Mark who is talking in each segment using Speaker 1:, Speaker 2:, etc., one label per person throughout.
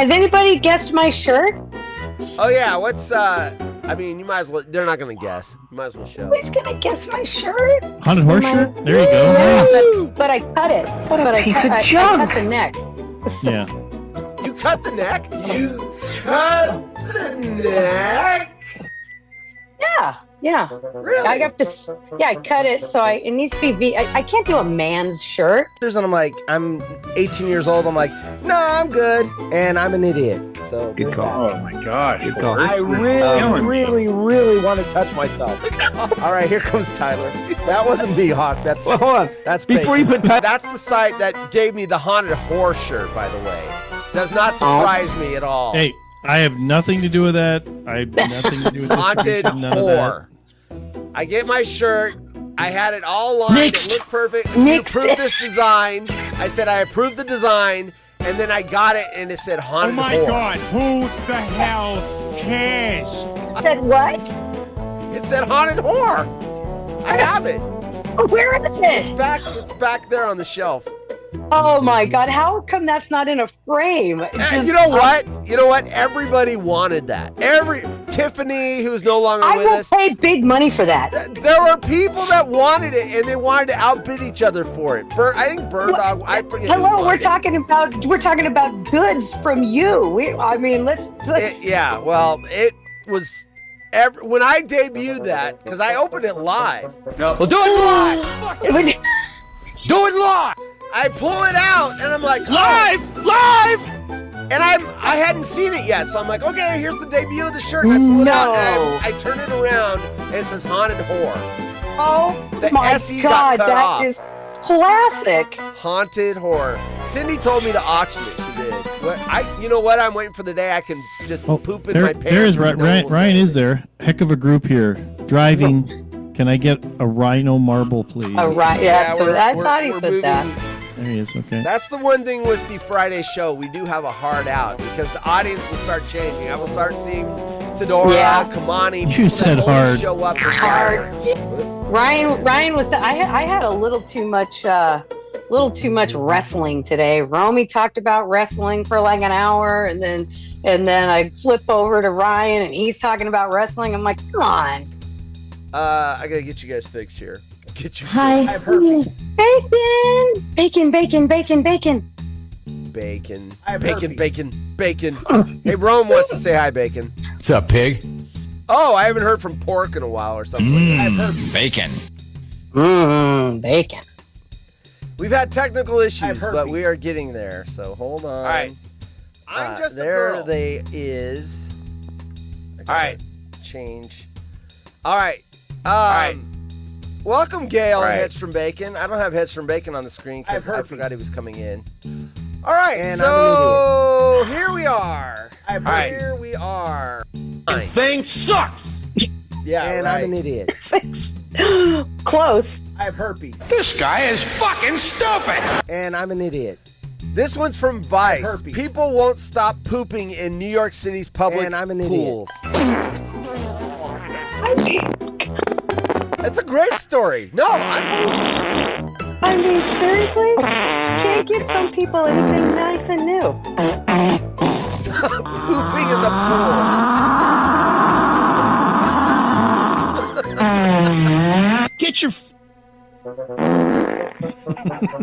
Speaker 1: Has anybody guessed my shirt?
Speaker 2: Oh yeah, what's I mean, you might as well. They're not gonna guess. You might as well show.
Speaker 1: Who's gonna guess my shirt?
Speaker 3: Haunted horse shirt? There you go.
Speaker 1: Yeah,
Speaker 3: Nice.
Speaker 1: but I cut it.
Speaker 4: What a piece of
Speaker 1: I
Speaker 4: junk.
Speaker 1: cut the neck.
Speaker 3: Yeah.
Speaker 2: You cut the neck. You cut the neck.
Speaker 1: Yeah.
Speaker 2: Really?
Speaker 1: I got to. Yeah, I cut it so it needs to be. I can't do a man's shirt.
Speaker 4: And I'm like, I'm 18 years old. I'm like, no, I'm good. And I'm an idiot. So
Speaker 5: Good call.
Speaker 6: Oh my gosh.
Speaker 4: Good call. I really want to touch myself. All right, here comes Tyler. That wasn't me, Hawk. That's
Speaker 5: Well, hold on.
Speaker 4: that's
Speaker 5: Before you
Speaker 4: bacon.
Speaker 5: put
Speaker 2: That's the site that gave me the haunted horse shirt, by the way. Does not surprise me at all.
Speaker 3: Hey, I have nothing to do with that. I have nothing to do with this.
Speaker 2: Haunted
Speaker 3: none of that.
Speaker 2: whore. I get my shirt. I had it all lined.
Speaker 4: Next.
Speaker 2: It looked perfect. You
Speaker 1: Next.
Speaker 2: approved this design. I said I approved the design, and then I got it, and it said haunted whore.
Speaker 6: who the hell cares?
Speaker 1: Said what?
Speaker 2: It said haunted whore. I have it.
Speaker 1: Where is
Speaker 2: It's
Speaker 1: it?
Speaker 2: back there on the shelf.
Speaker 1: Oh my God! How come that's not in a frame?
Speaker 2: And you know what? You know what? Everybody wanted that. Tiffany, who's no longer
Speaker 1: I
Speaker 2: with
Speaker 1: will
Speaker 2: us.
Speaker 1: pay big money for that.
Speaker 2: There were people that wanted it, and they wanted to outbid each other for it. I think Bird Dog. I forget. who
Speaker 1: Hello, we're
Speaker 2: wanted
Speaker 1: talking about goods from you. Let's
Speaker 2: it. Yeah, well, it was. When I debuted that, because I opened it live.
Speaker 5: Well, do it live. Fuck it. Do it live.
Speaker 2: I pull it out, and I'm like, live. And I hadn't seen it yet, so I'm like, okay, here's the debut of the shirt. And I pull it out, and I turn it around, and it says haunted whore.
Speaker 1: Oh
Speaker 2: The
Speaker 1: my
Speaker 2: SE got
Speaker 1: God,
Speaker 2: cut
Speaker 1: that
Speaker 2: off.
Speaker 1: is classic.
Speaker 2: Haunted horror. Cindy told me to auction it. She did. You know what? I'm waiting for the day I can just poop in my pants.
Speaker 3: There is
Speaker 2: and no one
Speaker 3: Ryan.
Speaker 2: will say
Speaker 3: Ryan is
Speaker 2: anything.
Speaker 3: there. Heck of a group here. Driving. Can I get a rhino marble, please?
Speaker 1: All right, yeah. So I
Speaker 2: we're-
Speaker 1: thought he
Speaker 2: we're
Speaker 1: said
Speaker 2: moving.
Speaker 1: that.
Speaker 3: There he is. Okay.
Speaker 2: That's the one thing with the Friday show. We do have a hard out because the audience will start changing. I will start seeing Tedora,
Speaker 1: Yeah.
Speaker 2: Kamani.
Speaker 3: You
Speaker 2: people
Speaker 3: said
Speaker 2: that always
Speaker 3: hard.
Speaker 2: Show up
Speaker 1: Hard. Ryan was. I had a little too much wrestling today. Romy talked about wrestling for like an hour, and then I flip over to Ryan, and he's talking about wrestling. I'm like, come on,
Speaker 2: I gotta get you guys fixed here. Get you.
Speaker 1: Hi.
Speaker 2: I have herpes.
Speaker 1: bacon.
Speaker 2: Bacon.
Speaker 6: I have
Speaker 2: Bacon.
Speaker 6: herpes.
Speaker 2: Hey, Rome wants to say hi, Bacon.
Speaker 7: What's up, pig?
Speaker 2: Oh, I haven't heard from Pork in a while or something. I have herpes.
Speaker 7: Bacon.
Speaker 1: Bacon.
Speaker 2: We've had technical
Speaker 6: I
Speaker 2: issues,
Speaker 6: have
Speaker 2: but
Speaker 6: herpes.
Speaker 2: we are getting there. So hold on.
Speaker 6: All right. I'm just a
Speaker 2: there
Speaker 6: girl.
Speaker 2: they is.
Speaker 6: All right.
Speaker 2: Change. All right.
Speaker 6: right.
Speaker 2: Welcome, Gail
Speaker 6: All
Speaker 2: and
Speaker 6: right.
Speaker 2: Heads from Bacon. I don't have Heads from Bacon on the screen because
Speaker 6: I have
Speaker 2: I forgot
Speaker 6: herpes.
Speaker 2: he was coming in. All right,
Speaker 4: And
Speaker 2: so here we are.
Speaker 6: I have
Speaker 2: Here
Speaker 6: herpes.
Speaker 2: we are.
Speaker 7: Thing sucks.
Speaker 2: Yeah,
Speaker 4: And
Speaker 2: right.
Speaker 4: I'm an idiot.
Speaker 1: Close.
Speaker 6: I have herpes.
Speaker 7: This guy is fucking stupid.
Speaker 4: And I'm an idiot.
Speaker 2: This one's from Vice.
Speaker 6: Herpes.
Speaker 2: People won't stop pooping in New York City's public
Speaker 4: And I'm an idiot.
Speaker 2: pools. It's a great story. No, I'm
Speaker 1: I mean, seriously? Can't give some people anything nice and new.
Speaker 2: pooping in the pool.
Speaker 7: Get your.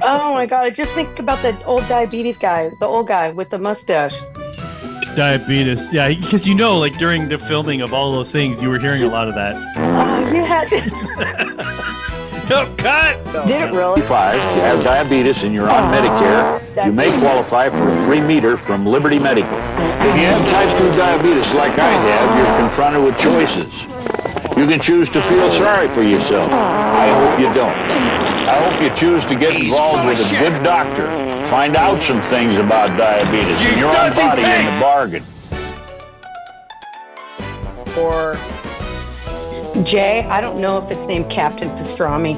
Speaker 1: Oh my God! I just think about the old diabetes guy, the old guy with the mustache.
Speaker 3: Diabetes. Yeah, because like during the filming of all those things, you were hearing a lot of that.
Speaker 1: Oh, you had
Speaker 3: No, cut.
Speaker 1: did it really?
Speaker 8: 5, you have diabetes and you're on Medicare, you may qualify for a free meter from Liberty Medical. If you have type 2 diabetes like I have, you're confronted with choices. You can choose to feel sorry for yourself. I hope you don't. I hope you choose to get involved with a good doctor. Find out some things about diabetes and your own body in the bargain.
Speaker 2: Or
Speaker 1: Jay, I don't know if it's named Captain Pastrami.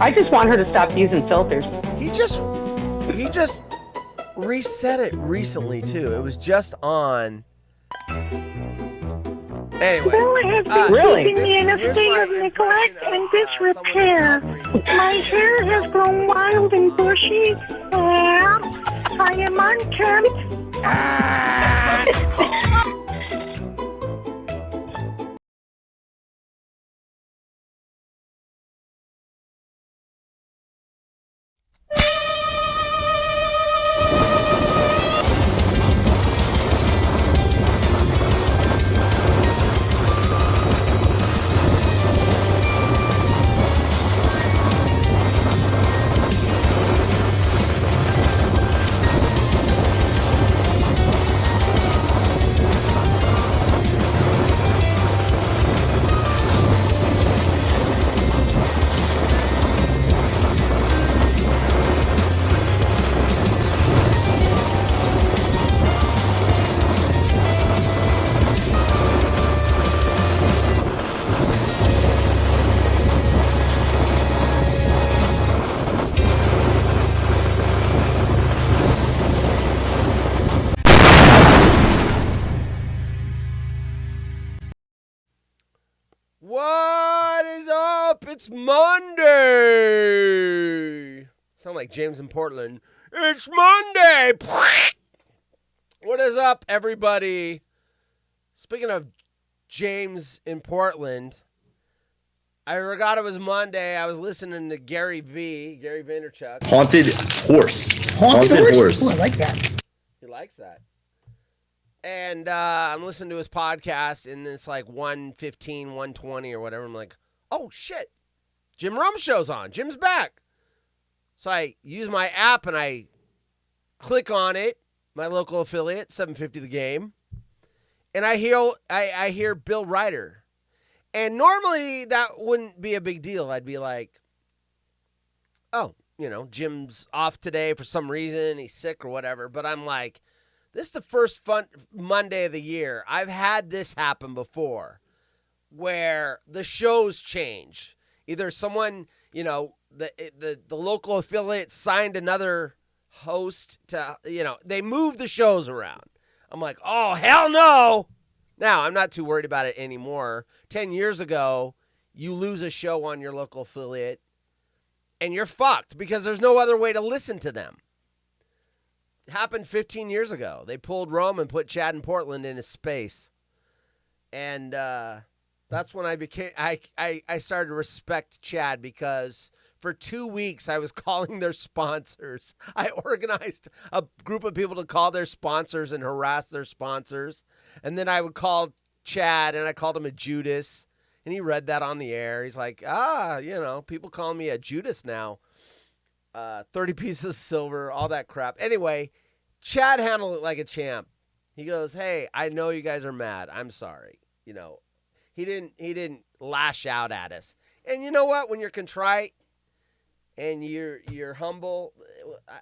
Speaker 1: I just want her to stop using filters.
Speaker 2: he just reset it recently too. It was just on. Anyway,
Speaker 1: Really?
Speaker 9: keeping me in a
Speaker 2: here's
Speaker 9: state
Speaker 2: my
Speaker 9: of neglect
Speaker 2: impression
Speaker 9: and
Speaker 2: of,
Speaker 9: disrepair.
Speaker 2: someone who's
Speaker 9: My hair has grown wild and bushy, and I am unkempt
Speaker 2: What is up? It's Monday. Sound like James in Portland. It's Monday. What is up, everybody? Speaking of James in Portland, I forgot it was Monday. I was listening to Gary Vaynerchuk.
Speaker 9: Haunted horse. Haunted horse.
Speaker 5: Ooh, I like that.
Speaker 2: He likes that. And I'm listening to his podcast, and it's like 1:15, 1:20 or whatever. I'm like, oh, shit. Jim Rome Show's on. Jim's back. So I use my app, and I click on it, my local affiliate, 750 The Game, and I hear Bill Ryder. And normally that wouldn't be a big deal. I'd be like, oh, Jim's off today for some reason. He's sick or whatever. But I'm like, this is the first fun Monday of the year. I've had this happen before where the shows change. Either someone, the local affiliate signed another host to, they move the shows around. I'm like, oh, hell no. Now, I'm not too worried about it anymore. 10 years ago, you lose a show on your local affiliate and you're fucked because there's no other way to listen to them. It happened 15 years ago. They pulled Rome and put Chad in Portland in his space. And that's when I started to respect Chad because for 2 weeks I was calling their sponsors. I organized a group of people to call their sponsors and harass their sponsors. And then I would call Chad and I called him a Judas. And he read that on the air. He's like, people call me a Judas now. 30 pieces of silver, all that crap. Anyway, Chad handled it like a champ. He goes, hey, I know you guys are mad. I'm sorry. He didn't lash out at us. And you know what? When you're contrite and you're humble,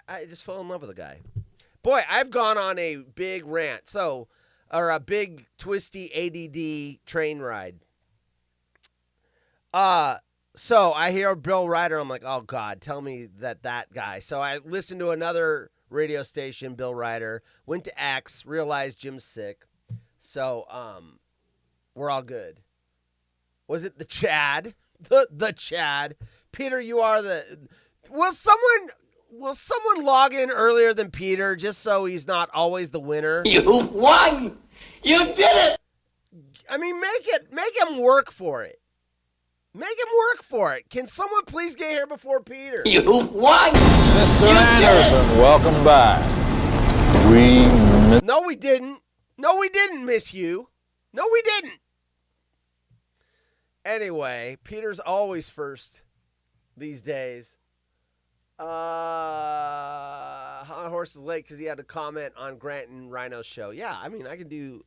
Speaker 2: I just fell in love with the guy. Boy, I've gone on a big rant. Or a big twisty ADD train ride. So I hear Bill Ryder. I'm like, oh, God, tell me that guy. So I listened to another radio station, Bill Ryder, went to X, realized Jim's sick. So we're all good. Was it the Chad? The Chad. Peter, you are the... Will someone log in earlier than Peter just so he's not always the winner?
Speaker 5: You won! You did it!
Speaker 2: I mean, make him work for it. Make him work for it. Can someone please get here before Peter?
Speaker 5: You won!
Speaker 8: Mr. Anderson, welcome back.
Speaker 2: No, we didn't. No, we didn't miss you. No, we didn't. Anyway, Peter's always first these days. Hot Horse is late because he had to comment on Grant and Rhino's show. Yeah, I mean, I can do...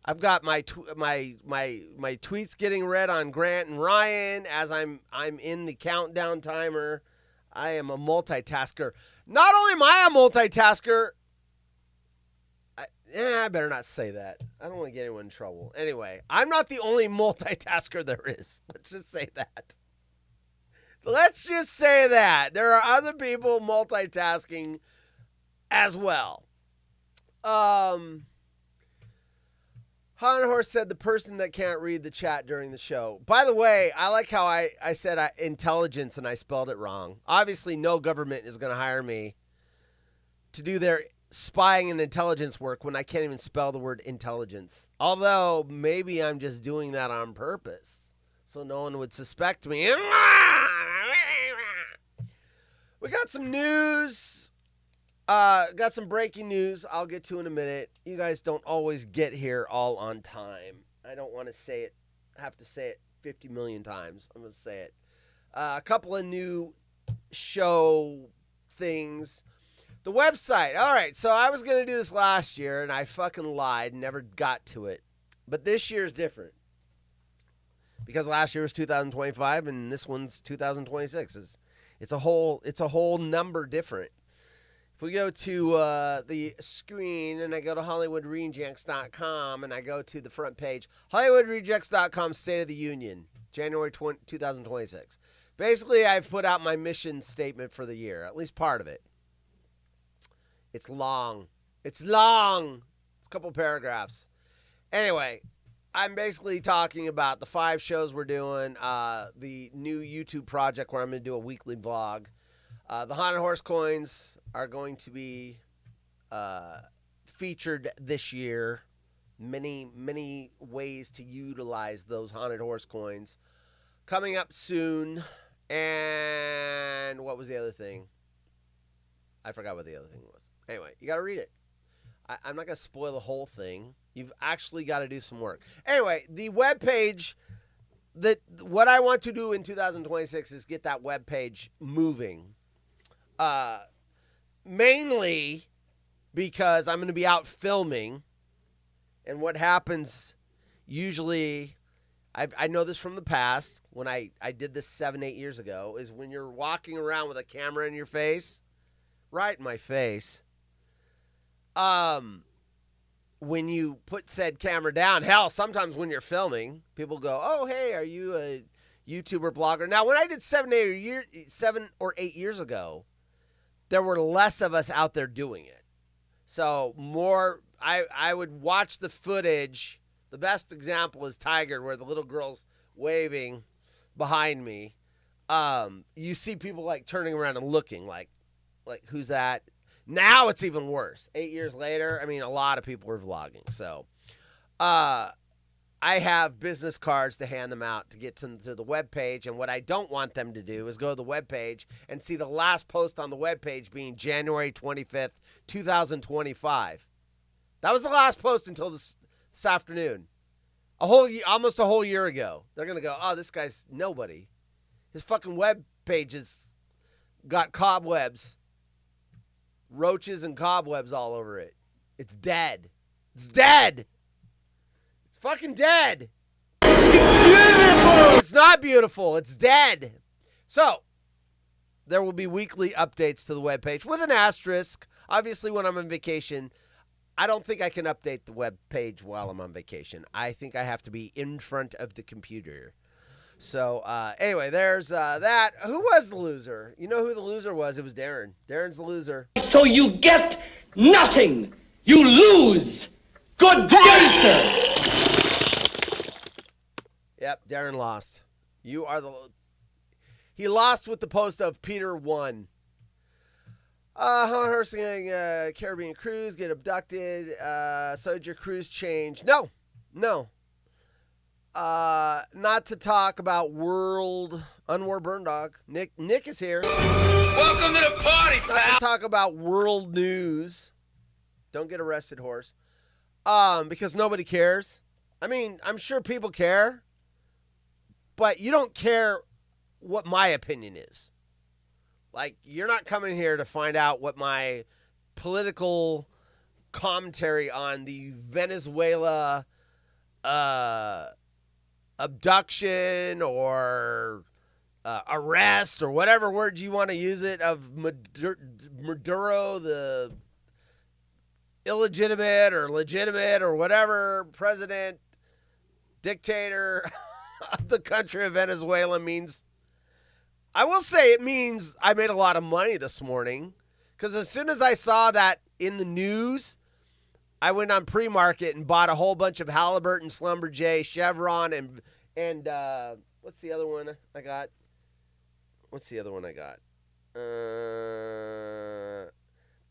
Speaker 2: I've got my tweets getting read on Grant and Ryan as I'm in the countdown timer. I am a multitasker. Not only am I a multitasker, I better not say that. I don't want to get anyone in trouble. Anyway, I'm not the only multitasker there is. Let's just say that. Let's just say that. There are other people multitasking as well. Hot Horse said the person that can't read the chat during the show. By the way, I like how I said intelligence and I spelled it wrong. Obviously, no government is going to hire me to do their spying and intelligence work when I can't even spell the word intelligence. Although maybe I'm just doing that on purpose so no one would suspect me. We got some news. Got some breaking news I'll get to in a minute. You guys don't always get here all on time. I don't want to say it, have to say it 50 million times. I'm going to say it. A couple of new show things. The website. All right, so I was going to do this last year, and I fucking lied and never got to it. But this year's different. Because last year was 2025, and this one's 2026. It's a whole number different. If we go to the screen and I go to HollywoodRejects.com and I go to the front page, HollywoodRejects.com State of the Union, January 2026. Basically, I've put out my mission statement for the year, at least part of it. It's long. It's a couple paragraphs. Anyway, I'm basically talking about the 5 shows we're doing, the new YouTube project where I'm going to do a weekly vlog. The Haunted Horse coins are going to be featured this year. Many, many ways to utilize those Haunted Horse coins. Coming up soon. And what was the other thing? I forgot what the other thing was. Anyway, you got to read it. I'm not going to spoil the whole thing. You've actually got to do some work. Anyway, the webpage, what I want to do in 2026 is get that webpage moving. Mainly because I'm going to be out filming. And what happens usually, I know this from the past, when I did this 7-8 years ago, is when you're walking around with a camera in your face, right in my face, when you put said camera down, hell, sometimes when you're filming, people go, oh, hey, are you a YouTuber, blogger? Now, when I did 7 or 8 years ago, there were less of us out there doing it. So more, I would watch the footage. The best example is Tiger, where the little girl's waving behind me. You see people like turning around and looking like who's that? Now it's even worse. 8 years later, I mean, a lot of people are vlogging. So I have business cards to hand them out to get to the webpage. And what I don't want them to do is go to the webpage and see the last post on the webpage being January 25th, 2025. That was the last post until this afternoon. Almost a whole year ago. They're going to go, oh, this guy's nobody. His fucking webpage has got cobwebs. Roaches and cobwebs all over it. It's dead. It's dead. It's fucking dead. It's not beautiful. It's dead. So, there will be weekly updates to the webpage with an asterisk. Obviously, when I'm on vacation, I don't think I can update the webpage while I'm on vacation. I think I have to be in front of the computer. So, anyway, there's that. Who was the loser? You know who the loser was? It was Darren. Darren's the loser.
Speaker 5: So you get nothing. You lose. Good day, sir.
Speaker 2: Yep, Darren lost. He lost with the post of Peter won. Horse Caribbean cruise get abducted. So did your cruise change? No. Not to talk about Unwar Burn Dog. Nick is here.
Speaker 7: Welcome to the party,
Speaker 2: Not to talk about world news. Don't get arrested, horse. Because nobody cares. I mean, I'm sure people care, but you don't care what my opinion is. Like, you're not coming here to find out what my political commentary on the Venezuela abduction or arrest or whatever word you want to use it of Maduro, the illegitimate or legitimate or whatever president, dictator of the country of Venezuela means. I will say it means I made a lot of money this morning, because as soon as I saw that in the news, I went on pre-market and bought a whole bunch of Halliburton, Schlumberger, Chevron, and what's the other one I got?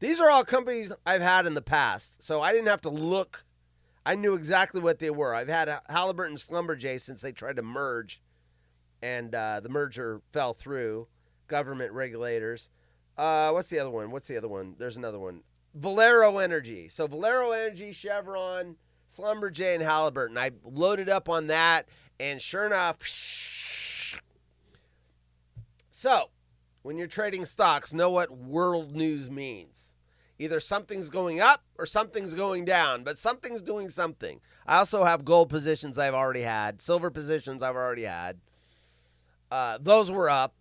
Speaker 2: These are all companies I've had in the past, so I didn't have to look. I knew exactly what they were. I've had Halliburton and Schlumberger since they tried to merge, and the merger fell through. Government regulators. What's the other one? There's another one. Valero Energy. So Valero Energy, Chevron, Schlumberger, and Halliburton. I loaded up on that, and sure enough. So, when you're trading stocks, know what world news means. Either something's going up or something's going down, but something's doing something. I also have gold positions I've already had, silver positions I've already had. Those were up.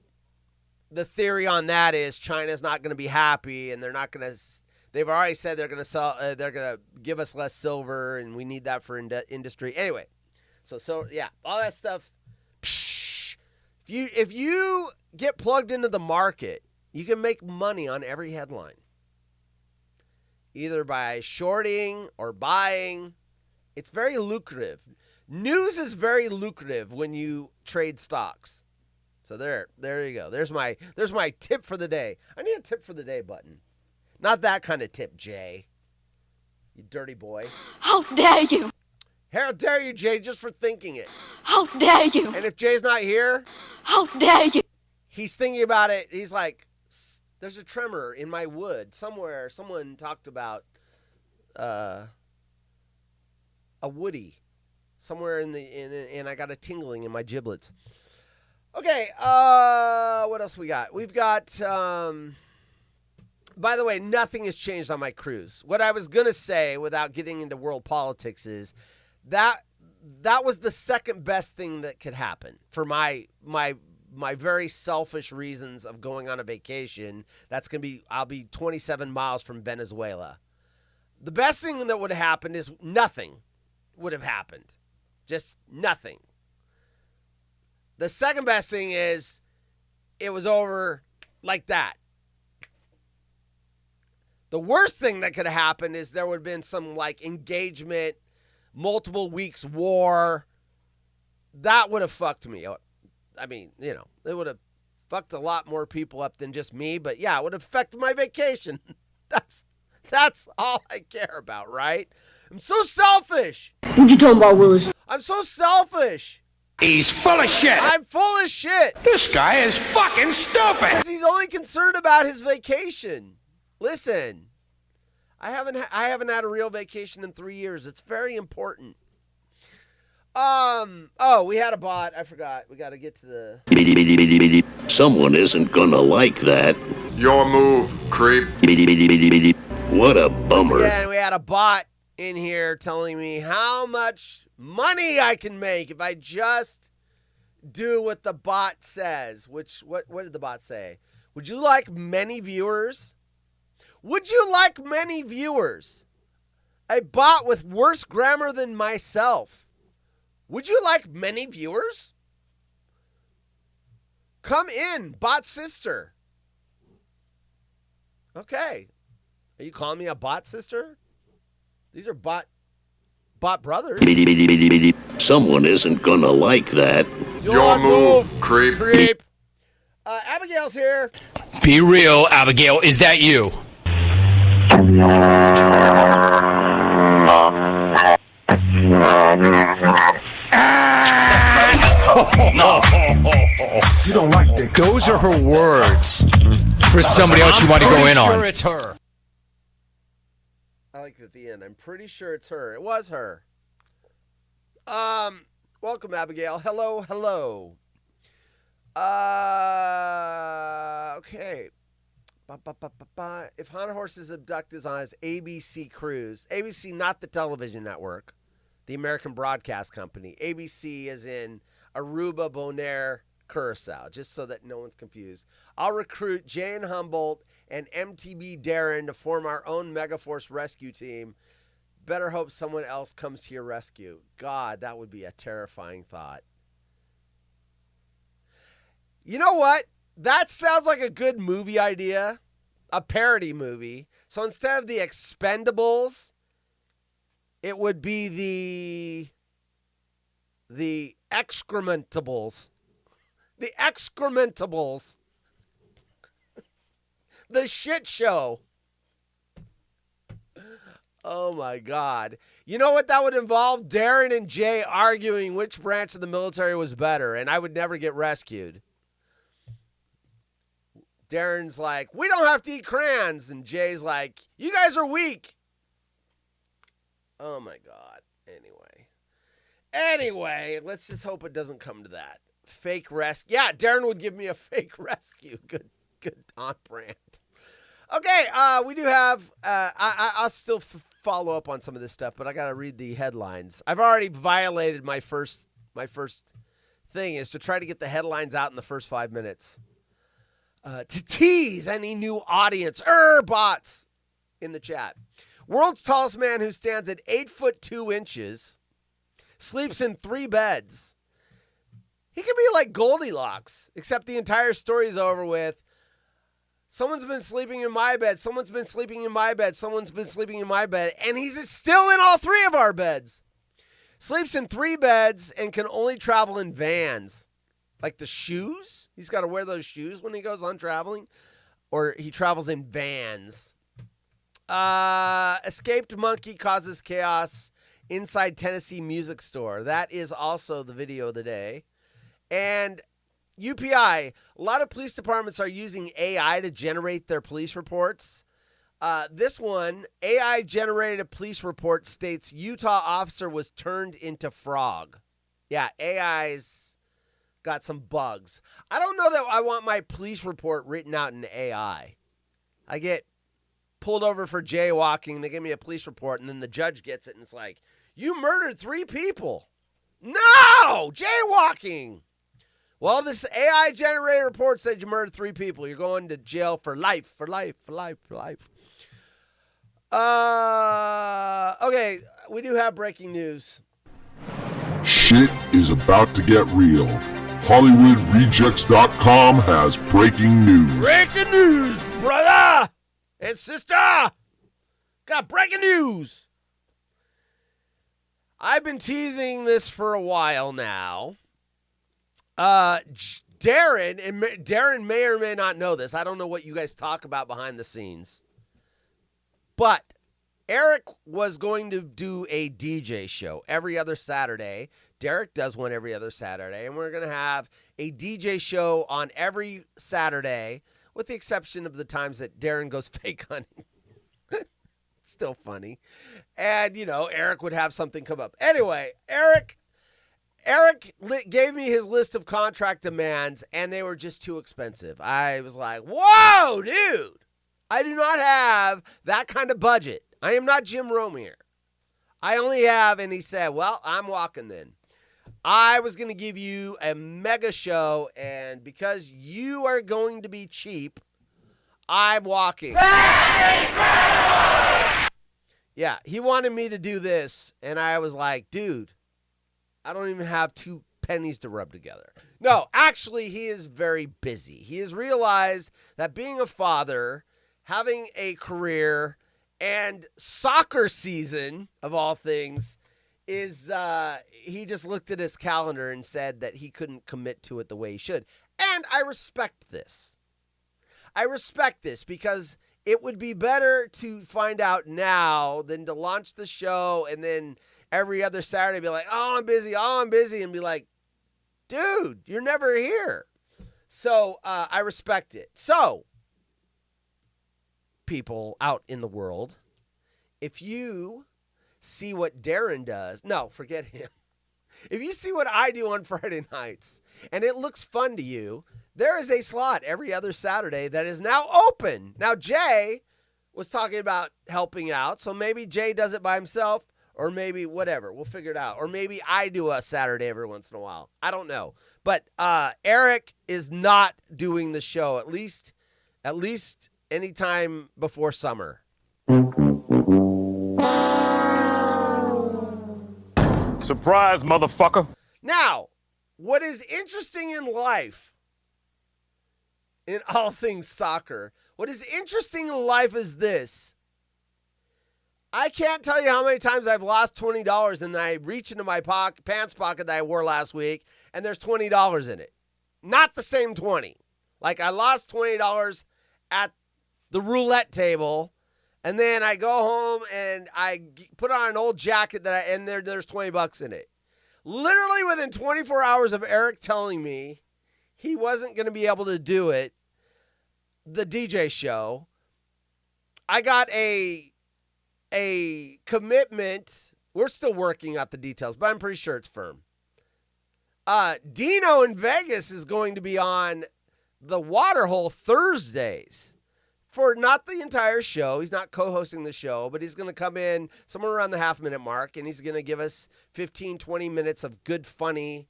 Speaker 2: The theory on that is China's not going to be happy, and they're not going to. They've already said they're going to sell. They're going to give us less silver, and we need that for industry. Anyway, so yeah, all that stuff. If you get plugged into the market, you can make money on every headline. Either by shorting or buying. It's very lucrative. News is very lucrative when you trade stocks. So there you go. There's my tip for the day. I need a tip for the day button. Not that kind of tip, Jay. You dirty boy.
Speaker 10: How dare you?
Speaker 2: How dare you, Jay, just for thinking it.
Speaker 10: How dare you?
Speaker 2: And if Jay's not here,
Speaker 10: how dare you?
Speaker 2: He's thinking about it. He's like, there's a tremor in my wood somewhere. Someone talked about a woody somewhere and I got a tingling in my giblets. Okay, what else we got? We've got, by the way, nothing has changed on my cruise. What I was going to say without getting into world politics is that was the second best thing that could happen for my very selfish reasons of going on a vacation. I'll be 27 miles from Venezuela. The best thing that would have happened is nothing would have happened. Just nothing. The second best thing is it was over like that. The worst thing that could have happened is there would have been some like engagement, multiple weeks war. That would have fucked me. I mean, it would have fucked a lot more people up than just me, but yeah, it would have affected my vacation. That's all I care about, right? I'm so selfish.
Speaker 10: What you talking about, Willis?
Speaker 2: I'm so selfish.
Speaker 7: He's full of shit.
Speaker 2: I'm full of shit.
Speaker 7: This guy is fucking stupid.
Speaker 2: Because he's only concerned about his vacation. Listen, I haven't had a real vacation in 3 years. It's very important. We had a bot. I forgot. We got to get to the...
Speaker 8: Someone isn't gonna like that.
Speaker 9: Your move, creep.
Speaker 8: What a bummer.
Speaker 2: Again, we had a bot in here telling me how much money I can make if I just do what the bot says. What did the bot say? Would you like many viewers? Would you like many viewers? A bot with worse grammar than myself. Would you like many viewers? Come in, bot sister. Okay. Are you calling me a bot sister? These are bot brothers.
Speaker 8: Someone isn't gonna like that.
Speaker 9: Your move, creep.
Speaker 2: Abigail's here.
Speaker 5: Be real, Abigail. Is that you?
Speaker 9: You don't like that.
Speaker 5: Those are her words. For somebody else you want to go in on.
Speaker 6: I'm sure it's her.
Speaker 2: I like it at the end. I'm pretty sure it's her. It was her. Welcome, Abigail. Hello. Okay. If Haunted Horses Abduct is on his ABC cruise, ABC, not the television network, the American Broadcast Company. ABC is in Aruba, Bonaire, Curacao, just so that no one's confused. I'll recruit Jane Humboldt and MTB Darren to form our own Megaforce rescue team. Better hope someone else comes to your rescue. God, that would be a terrifying thought. You know what? That sounds like a good movie idea. A parody movie. So instead of the Expendables, it would be the Excrementables. The Excrementables. The shit show. Oh, my God. You know what that would involve? Darren and Jay arguing which branch of the military was better, and I would never get rescued. Darren's like, we don't have to eat crayons. And Jay's like, you guys are weak. Oh, my God. Anyway, let's just hope it doesn't come to that. Fake rescue. Yeah, Darren would give me a fake rescue. Good on brand. Okay, we do have, I'll still follow up on some of this stuff, but I got to read the headlines. I've already violated my first thing is to try to get the headlines out in the first 5 minutes. To tease any new audience, bots in the chat. World's tallest man who stands at 8'2" sleeps in 3 beds. He could be like Goldilocks, except the entire story is over with. Someone's been sleeping in my bed. Someone's been sleeping in my bed. Someone's been sleeping in my bed. And he's still in all 3 of our beds. Sleeps in 3 beds and can only travel in vans. Like the shoes? He's got to wear those shoes when he goes on traveling. Or he travels in vans. Escaped monkey causes chaos inside Tennessee music store. That is also the video of the day. And UPI, a lot of police departments are using AI to generate their police reports. This one, AI-generated police report states Utah officer was turned into frog. Yeah, AI's got some bugs. I don't know that I want my police report written out in AI. I get pulled over for jaywalking, they give me a police report, and then the judge gets it, and it's like, you murdered 3 people. No! Jaywalking! Well, this AI-generated report said you murdered 3 people. You're going to jail for life, for life, for life, for life. Okay, we do have breaking news.
Speaker 9: Shit is about to get real. HollywoodRejects.com has breaking news.
Speaker 2: Breaking news, brother and sister. Got breaking news. I've been teasing this for a while now. Darren may or may not know this. I don't know what you guys talk about behind the scenes. But Eric was going to do a DJ show every other Saturday. Derek does one every other Saturday. And we're going to have a DJ show on every Saturday, with the exception of the times that Darren goes fake hunting. Still funny. And, Eric would have something come up. Anyway, Eric gave me his list of contract demands, and they were just too expensive. I was like, whoa, dude. I do not have that kind of budget. I am not Jim Rome here. I only have, and he said, well, I'm walking then. I was going to give you a mega show, and because you are going to be cheap, I'm walking. Yeah, he wanted me to do this, and I was like, dude, I don't even have 2 pennies to rub together. No, actually, he is very busy. He has realized that being a father, having a career, and soccer season, of all things, is he just looked at his calendar and said that he couldn't commit to it the way he should. And I respect this. I respect this because it would be better to find out now than to launch the show and then every other Saturday be like, oh, I'm busy, and be like, dude, you're never here. So I respect it. So, people out in the world, if you see what Darren does, no, forget him. If you see what I do on Friday nights and it looks fun to you, there is a slot every other Saturday that is now open. Now, Jay was talking about helping out, so maybe Jay does it by himself, or maybe whatever. We'll figure it out. Or maybe I do a Saturday every once in a while. I don't know. But Eric is not doing the show, at least anytime before summer.
Speaker 6: Surprise, motherfucker.
Speaker 2: Now, what is interesting in life, in all things soccer, what is interesting in life is this. I can't tell you how many times I've lost $20 and I reach into my pants pocket that I wore last week and there's $20 in it. Not the same 20. Like I lost $20 at the roulette table And then I go home and I put on an old jacket and there's $20 in it. Literally within 24 hours of Eric telling me he wasn't going to be able to do it, the DJ show, I got a commitment. We're still working out the details, but I'm pretty sure it's firm. Dino in Vegas is going to be on the Waterhole Thursdays for not the entire show. He's not co-hosting the show, but he's going to come in somewhere around the half-minute mark, and he's going to give us 15, 20 minutes of good, funny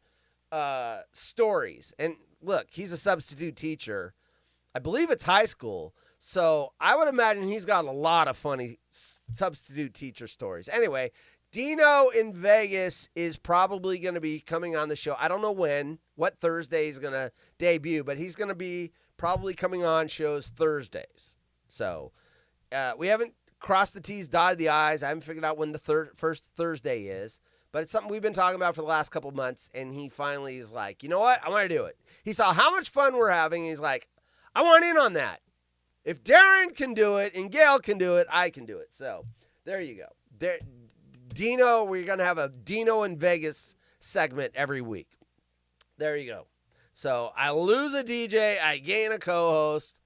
Speaker 2: stories. And look, he's a substitute teacher. I believe it's high school, so I would imagine he's got a lot of funny substitute teacher stories. Anyway, Dino in Vegas is probably going to be coming on the show. I don't know what Thursday he's going to debut, but he's going to be probably coming on shows Thursdays. So we haven't crossed the T's, dotted the I's. I haven't figured out when the first Thursday is, but it's something we've been talking about for the last couple of months, and he finally is like, you know what? I want to do it. He saw how much fun we're having, and he's like, I want in on that. If Darren can do it and Gail can do it, I can do it. So there you go. Dino, we're going to have a Dino in Vegas segment every week. There you go. So I lose a DJ, I gain a co-host.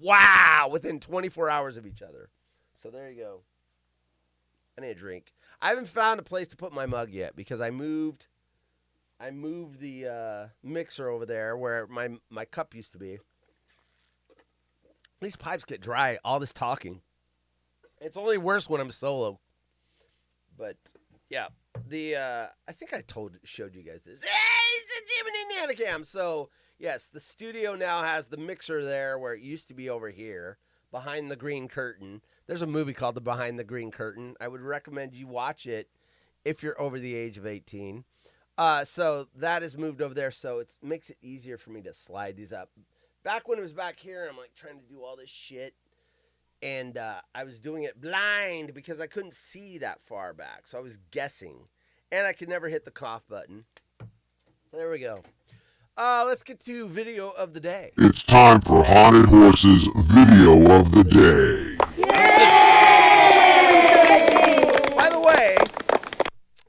Speaker 2: Wow, within 24 hours of each other. So there you go. I need a drink. I haven't found a place to put my mug yet because I moved the mixer over there where my cup used to be. These pipes get dry, all this talking. It's only worse when I'm solo. But yeah, I think I showed you guys this. Hey, it's a Jiminy Nanicam. So yes, the studio now has the mixer there where it used to be over here, behind the green curtain. There's a movie called The Behind the Green Curtain. I would recommend you watch it if you're over the age of 18. So that is moved over there, so it makes it easier for me to slide these up. Back when it was back here, I'm like trying to do all this shit. And I was doing it blind because I couldn't see that far back. So I was guessing. And I could never hit the cough button. So there we go. Let's get to video of the day.
Speaker 9: It's time for Haunted Horses Video of the Day.
Speaker 2: By the way,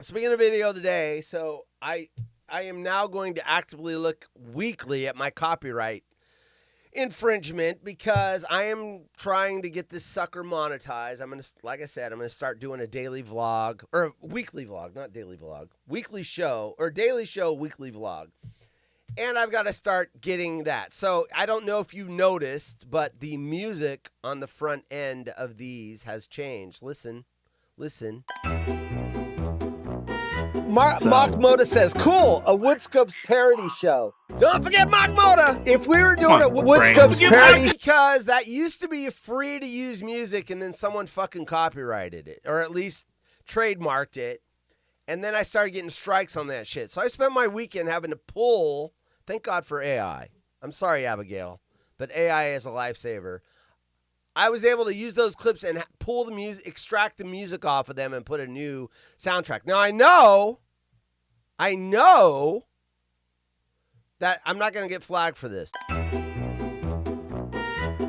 Speaker 2: speaking of video of the day, so I am now going to actively look weekly at my copyright infringement because I am trying to get this sucker monetized. Like I said, I'm gonna start doing a daily vlog or a weekly vlog, not daily vlog, weekly show or daily show, weekly vlog. And I've got to start getting that. So I don't know if you noticed, but the music on the front end of these has changed. Listen. Mock Moda says, cool, a Woodscopes parody show. Don't forget Mock Moda. If we were doing a Woodscopes parody, because that used to be free to use music and then someone fucking copyrighted it or at least trademarked it. And then I started getting strikes on that shit. So I spent my weekend having to pull, thank God for AI. I'm sorry, Abigail, but AI is a lifesaver. I was able to use those clips and pull the music, extract the music off of them and put a new soundtrack. Now I know that I'm not going to get flagged for this.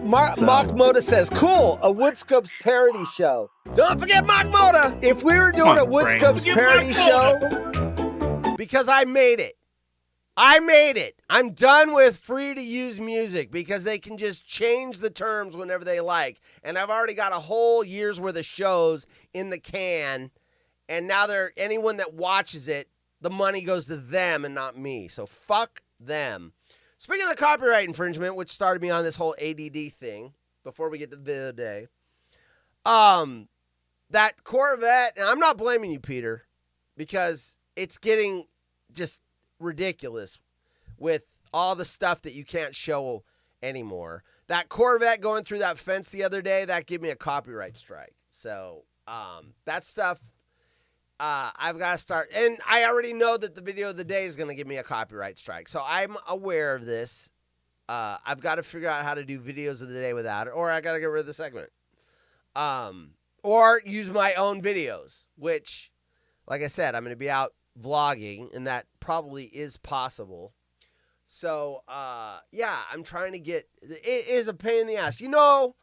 Speaker 2: Mock Moda says, cool, a Woodscopes parody show. Don't forget Mock Moda. If we were doing a Woodscopes parody show, because I made it. I'm done with free to use music because they can just change the terms whenever they like. And I've already got a whole year's worth of shows in the can. And now anyone that watches it, the money goes to them and not me. So fuck them. Speaking of copyright infringement, which started me on this whole ADD thing, before we get to the video today, that Corvette, and I'm not blaming you, Peter, because it's getting just ridiculous with all the stuff that you can't show anymore. That Corvette going through that fence the other day, that gave me a copyright strike. So that stuff, I've got to start. And I already know that the video of the day is going to give me a copyright strike. So I'm aware of this. I've got to figure out how to do videos of the day without it, or I got to get rid of the segment. Or use my own videos, which, like I said, I'm going to be out vlogging, and that probably is possible. So, yeah, I'm trying to get, it is a pain in the ass. You know,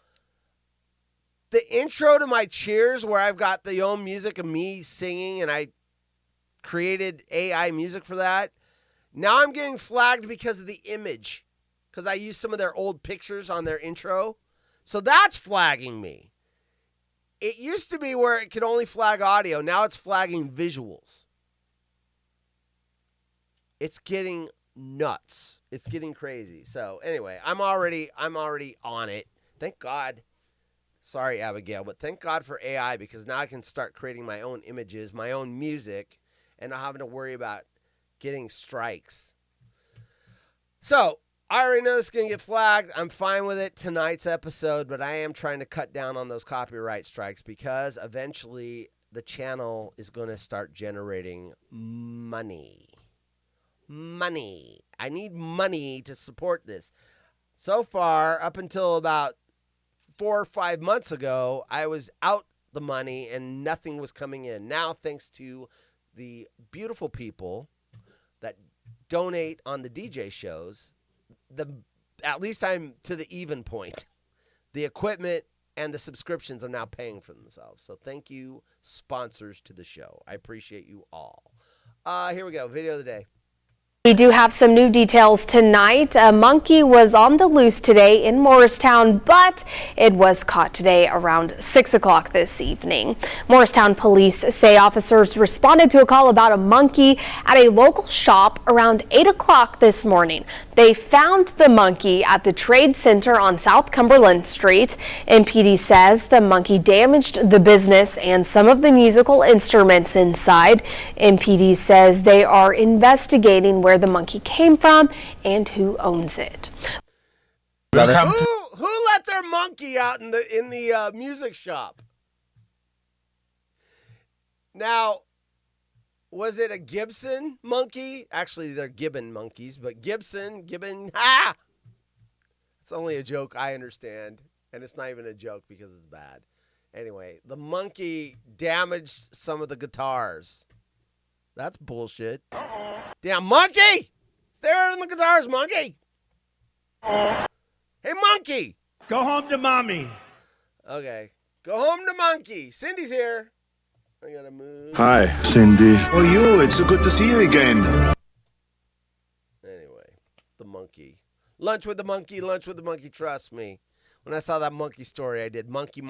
Speaker 2: the intro to my Cheers, where I've got the own music of me singing, and I created AI music for that. Now I'm getting flagged because of the image, because I used some of their old pictures on their intro. So that's flagging me. It used to be where it could only flag audio. Now it's flagging visuals. It's getting nuts. It's getting crazy. So anyway, I'm already on it. Thank God. Sorry, Abigail, but thank God for AI, because now I can start creating my own images, my own music, and not having to worry about getting strikes. So I already know this is going to get flagged. I'm fine with it tonight's episode, but I am trying to cut down on those copyright strikes, because eventually the channel is going to start generating money. Money. I need money to support this. So far, up until about 4 or 5 months ago, I was out the money and nothing was coming in. Now, thanks to the beautiful people that donate on the DJ shows, at least I'm to the even point. The equipment and the subscriptions are now paying for themselves. So thank you, sponsors to the show. I appreciate you all. Here we go. Video of the day.
Speaker 11: We do have some new details tonight. A monkey was on the loose today in Morristown, but it was caught today around 6 o'clock this evening. Morristown police say officers responded to a call about a monkey at a local shop around 8 o'clock this morning. They found the monkey at the Trade Center on South Cumberland Street. MPD says the monkey damaged the business and some of the musical instruments inside. MPD says they are investigating where the monkey came from and who owns it.
Speaker 2: Who let their monkey out in the music shop? Now, was it a Gibson monkey? Actually, they're Gibbon monkeys, but Gibbon. It's only a joke, I understand, and it's not even a joke because it's bad. Anyway, the monkey damaged some of the guitars. That's bullshit. Damn monkey! Stay on the guitars, monkey! Hey, monkey!
Speaker 7: Go home to mommy.
Speaker 2: Okay. Go home to monkey. Cindy's here. I gotta move.
Speaker 9: Hi, Cindy.
Speaker 7: Oh, you. It's so good to see you again.
Speaker 2: Anyway, the monkey. Lunch with the monkey, lunch with the monkey, trust me. When I saw that monkey story, I did monkey.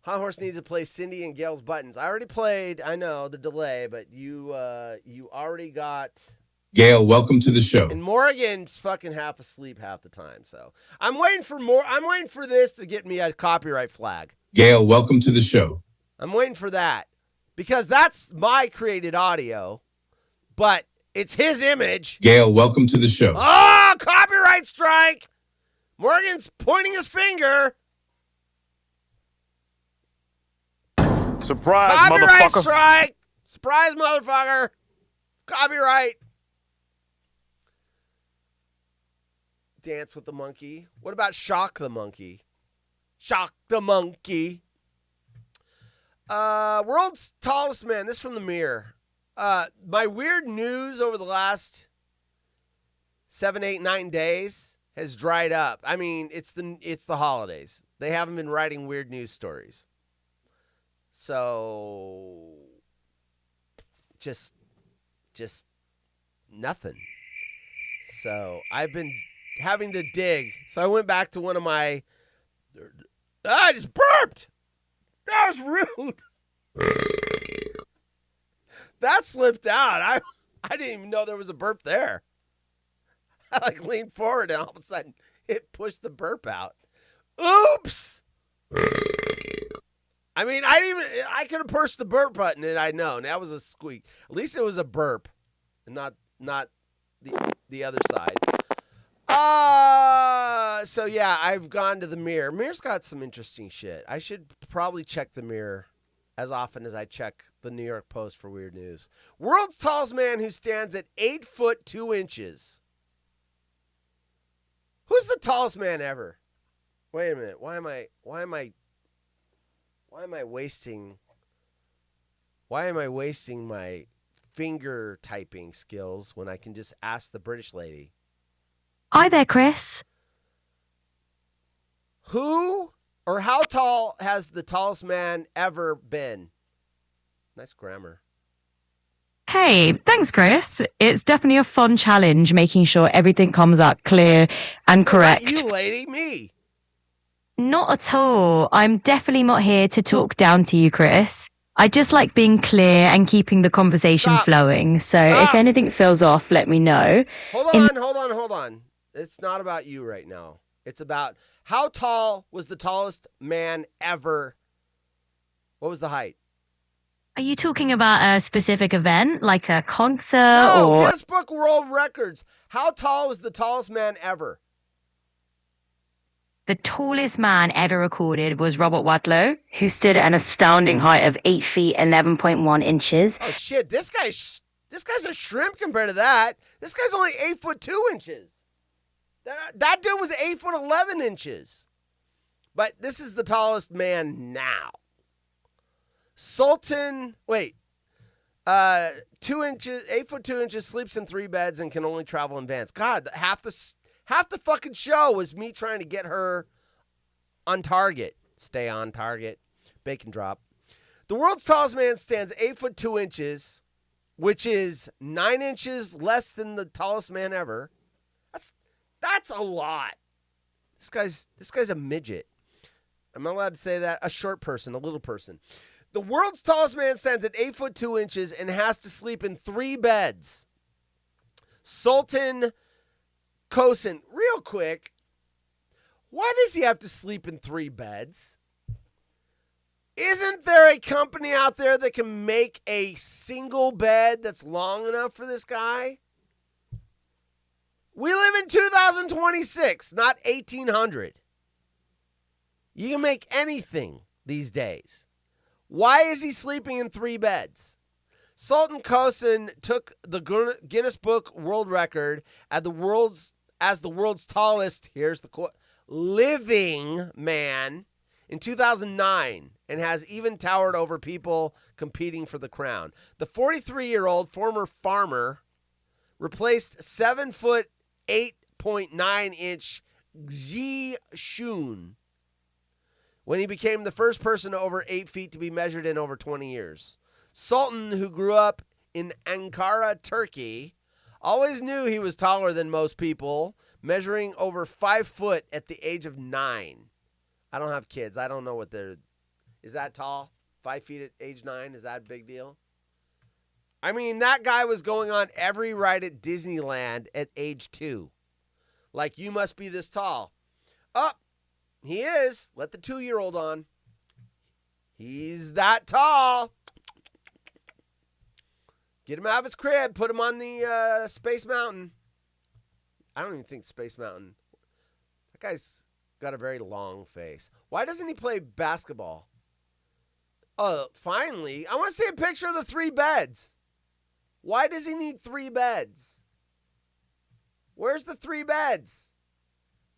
Speaker 2: Hot Horse needs to play Cindy and Gail's buttons. I already played, I know, the delay, but you already got...
Speaker 9: Gail, welcome to the show.
Speaker 2: And Morgan's fucking half asleep half the time, so... I'm waiting for this to get me a copyright flag.
Speaker 9: Gail, welcome to the show.
Speaker 2: I'm waiting for that. Because that's my created audio, but it's his image.
Speaker 9: Gail, welcome to the show.
Speaker 2: Oh, copyright strike! Morgan's pointing his finger.
Speaker 6: Surprise,
Speaker 2: Copyright
Speaker 6: motherfucker.
Speaker 2: strike! Surprise, motherfucker! Copyright. Dance with the monkey. What about shock the monkey? Shock the monkey. World's tallest man. This from the Mirror. My weird news over the last 7, 8, 9 days has dried up. I mean, it's the holidays. They haven't been writing weird news stories. So just nothing. So I've been having to dig. So I went back to one of my I just burped. That was rude. That slipped out. I didn't even know there was a burp there. I leaned forward and all of a sudden it pushed the burp out. Oops. I mean, I could have pushed the burp button and I'd known. That was a squeak. At least it was a burp and not the other side. So yeah, I've gone to the Mirror. Mirror's got some interesting shit. I should probably check the Mirror as often as I check the New York Post for weird news. World's tallest man who stands at 8 foot 2 inches. Who's the tallest man ever? Wait a minute. Why am I wasting my finger typing skills when I can just ask the British lady?
Speaker 12: Hi there, Chris.
Speaker 2: Who or how tall has the tallest man ever been? Nice grammar.
Speaker 12: Hey, thanks, Chris. It's definitely a fun challenge making sure everything comes out clear and correct.
Speaker 2: Not you, lady, me.
Speaker 12: Not at all. I'm definitely not here to talk down to you, Chris. I just like being clear and keeping the conversation flowing. So if anything feels off, let me know.
Speaker 2: Hold on. It's not about you right now. It's about how tall was the tallest man ever? What was the height?
Speaker 12: Are you talking about a specific event, like a concert
Speaker 2: No,
Speaker 12: or...
Speaker 2: Guinness Book World Records. How tall was the tallest man ever?
Speaker 12: The tallest man ever recorded was Robert Wadlow, who stood at an astounding height of 8 feet, 11.1 inches.
Speaker 2: Oh, shit. This guy's a shrimp compared to that. This guy's only 8 foot 2 inches. That dude was 8 foot 11 inches. But this is the tallest man now. Sultan, 2 inches, 8 foot 2 inches, sleeps in 3 beds and can only travel in vans. God, half the fucking show was me trying to get her on target. Stay on target. Bacon drop. The world's tallest man stands 8 foot 2 inches, which is 9 inches less than the tallest man ever. That's a lot. This guy's a midget. Am I allowed to say that? A short person, a little person. The world's tallest man stands at 8 foot 2 inches and has to sleep in 3 beds. Sultan Kosin, real quick, why does he have to sleep in 3 beds? Isn't there a company out there that can make a single bed that's long enough for this guy? We live in 2026, not 1800. You can make anything these days. Why is he sleeping in 3 beds? Sultan Kosin took the Guinness Book World Record as the world's tallest, here's the quote, living man in 2009 and has even towered over people competing for the crown. The 43-year-old former farmer replaced 7 foot 8.9 inch Xi Shun when he became the first person over 8 feet to be measured in over 20 years. Sultan, who grew up in Ankara, Turkey, always knew he was taller than most people, measuring over 5 foot at the age of 9. I don't have kids. I don't know what they're... Is that tall? 5 feet at age 9? Is that a big deal? I mean, that guy was going on every ride at Disneyland at age 2. Like, you must be this tall. Oh, he is. Let the 2-year-old on. He's that tall. Get him out of his crib. Put him on the Space Mountain. I don't even think Space Mountain. That guy's got a very long face. Why doesn't he play basketball? Oh, finally. I want to see a picture of the 3 beds. Why does he need 3 beds? Where's the 3 beds?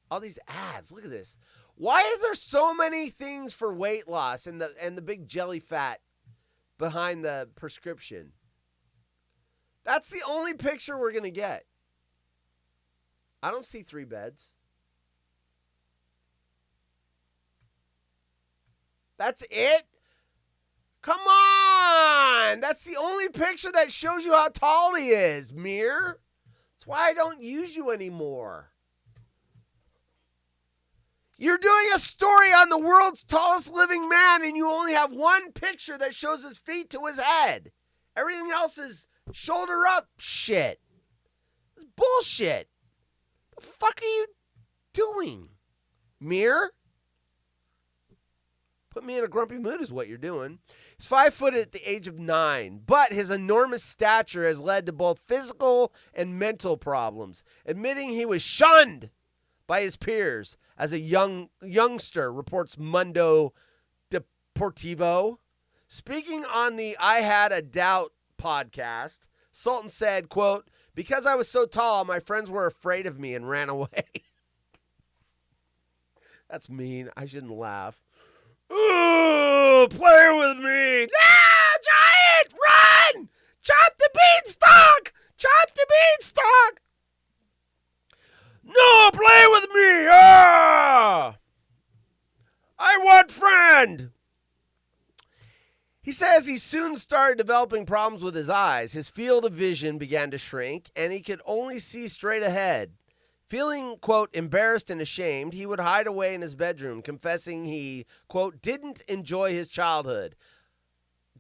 Speaker 2: All these ads. Look at this. Why are there so many things for weight loss and the big jelly fat behind the prescription? That's the only picture we're going to get. I don't see 3 beds. That's it? Come on! That's the only picture that shows you how tall he is, Mir. That's why I don't use you anymore. You're doing a story on the world's tallest living man, and you only have one picture that shows his feet to his head. Everything else is shoulder up shit. It's bullshit. The fuck are you doing, Mir? Put me in a grumpy mood is what you're doing. He's 5 foot at the age of 9, but his enormous stature has led to both physical and mental problems, admitting he was shunned by his peers as a youngster, reports Mundo Deportivo. Speaking on the I Had a Doubt podcast, Sultan said, quote, "Because I was so tall, my friends were afraid of me and ran away." That's mean. I shouldn't laugh. Ooh, play with me. No, Giant, run! Chop the beanstalk! Chop the beanstalk! No, play with me! Ah! friend. He says he soon started developing problems with his eyes. His field of vision began to shrink, and he could only see straight ahead. Feeling, quote, embarrassed and ashamed, he would hide away in his bedroom, confessing he, quote, didn't enjoy his childhood.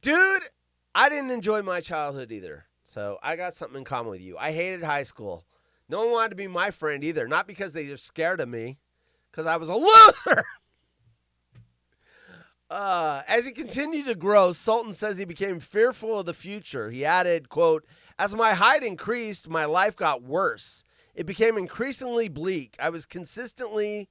Speaker 2: Dude, I didn't enjoy my childhood either. So I got something in common with you. I hated high school. No one wanted to be my friend either. Not because they were scared of me, because I was a loser. As he continued to grow, Sultan says he became fearful of the future. He added, quote, as my height increased, my life got worse. It became increasingly bleak. I was consistently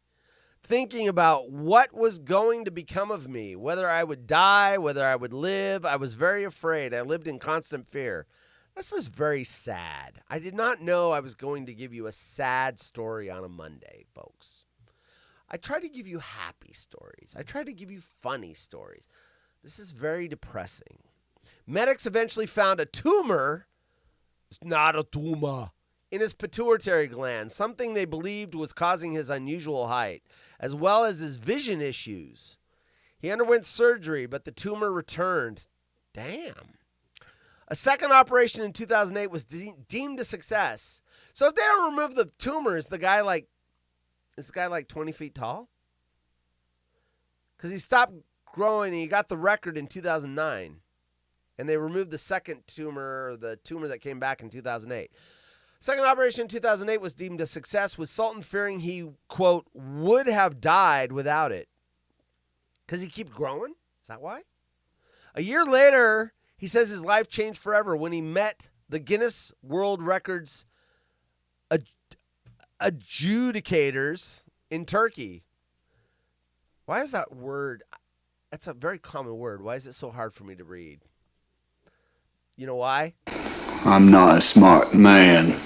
Speaker 2: thinking about what was going to become of me, whether I would die, whether I would live. I was very afraid. I lived in constant fear. This is very sad. I did not know I was going to give you a sad story on a Monday, folks. I try to give you happy stories. I try to give you funny stories. This is very depressing. Medics eventually found a tumor. It's not a tumor. In his pituitary gland, something they believed was causing his unusual height, as well as his vision issues. He underwent surgery, but the tumor returned. Damn. A second operation in 2008 was deemed a success. So if they don't remove the tumor, is the guy like 20 feet tall? Because he stopped growing and he got the record in 2009. And they removed the second tumor, the tumor that came back in 2008. Second operation in 2008 was deemed a success, with Sultan fearing he, quote, would have died without it. Because he keeps growing? Is that why? A year later, he says his life changed forever when he met the Guinness World Records adjudicators in Turkey. Why is that word? That's a very common word. Why is it so hard for me to read? You know why?
Speaker 7: I'm not a smart man.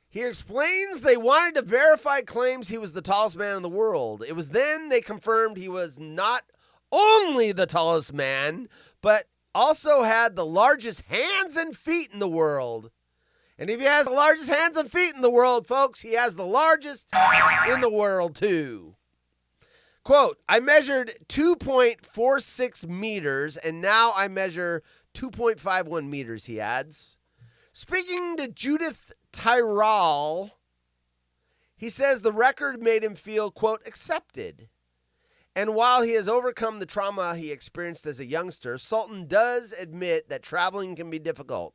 Speaker 2: He explains they wanted to verify claims he was the tallest man in the world. It was then they confirmed he was not only the tallest man, but also had the largest hands and feet in the world. And if he has the largest hands and feet in the world, folks, he has the largest in the world, too. Quote, I measured 2.46 meters, and now I measure 2.51 meters, he adds. Speaking to Judith Tyrrell, he says the record made him feel, quote, accepted. And while he has overcome the trauma he experienced as a youngster, Sultan does admit that traveling can be difficult.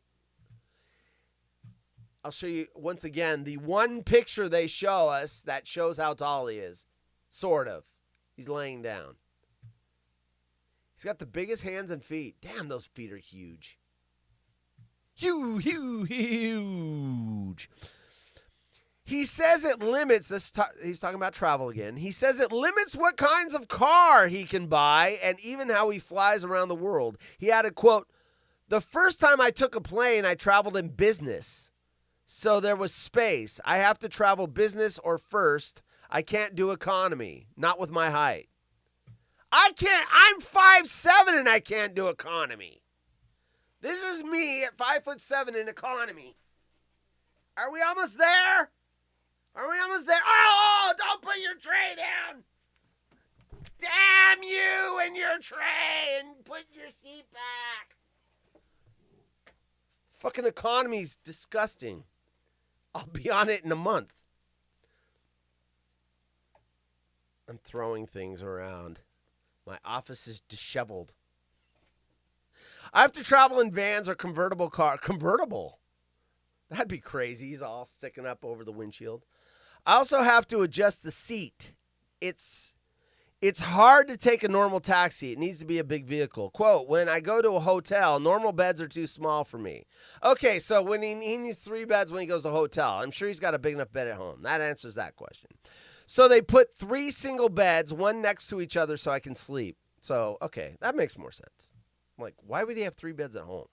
Speaker 2: I'll show you once again the one picture they show us that shows how tall he is. Sort of. He's laying down. He's got the biggest hands and feet. Damn, those feet are huge. Huge. He says it limits, he's talking about travel again. He says it limits what kinds of car he can buy and even how he flies around the world. He added, quote, the first time I took a plane, I traveled in business. So there was space. I have to travel business or first. I can't do economy. Not with my height. I can't. I'm 5'7" and I can't do economy. This is me at 5'7" in economy. Are we almost there? Are we almost there? Oh, don't put your tray down. Damn you and your tray, and put your seat back. Fucking economy's disgusting. I'll be on it in a month. I'm throwing things around. My office is disheveled. I have to travel in vans or convertible car. Convertible? That'd be crazy. He's all sticking up over the windshield. I also have to adjust the seat. It's hard to take a normal taxi. It needs to be a big vehicle. Quote, when I go to a hotel, normal beds are too small for me. Okay, so when he needs 3 beds when he goes to a hotel, I'm sure he's got a big enough bed at home. That answers that question. So they put 3 single beds, one next to each other so I can sleep. So, okay, that makes more sense. Like, why would he have 3 beds at home?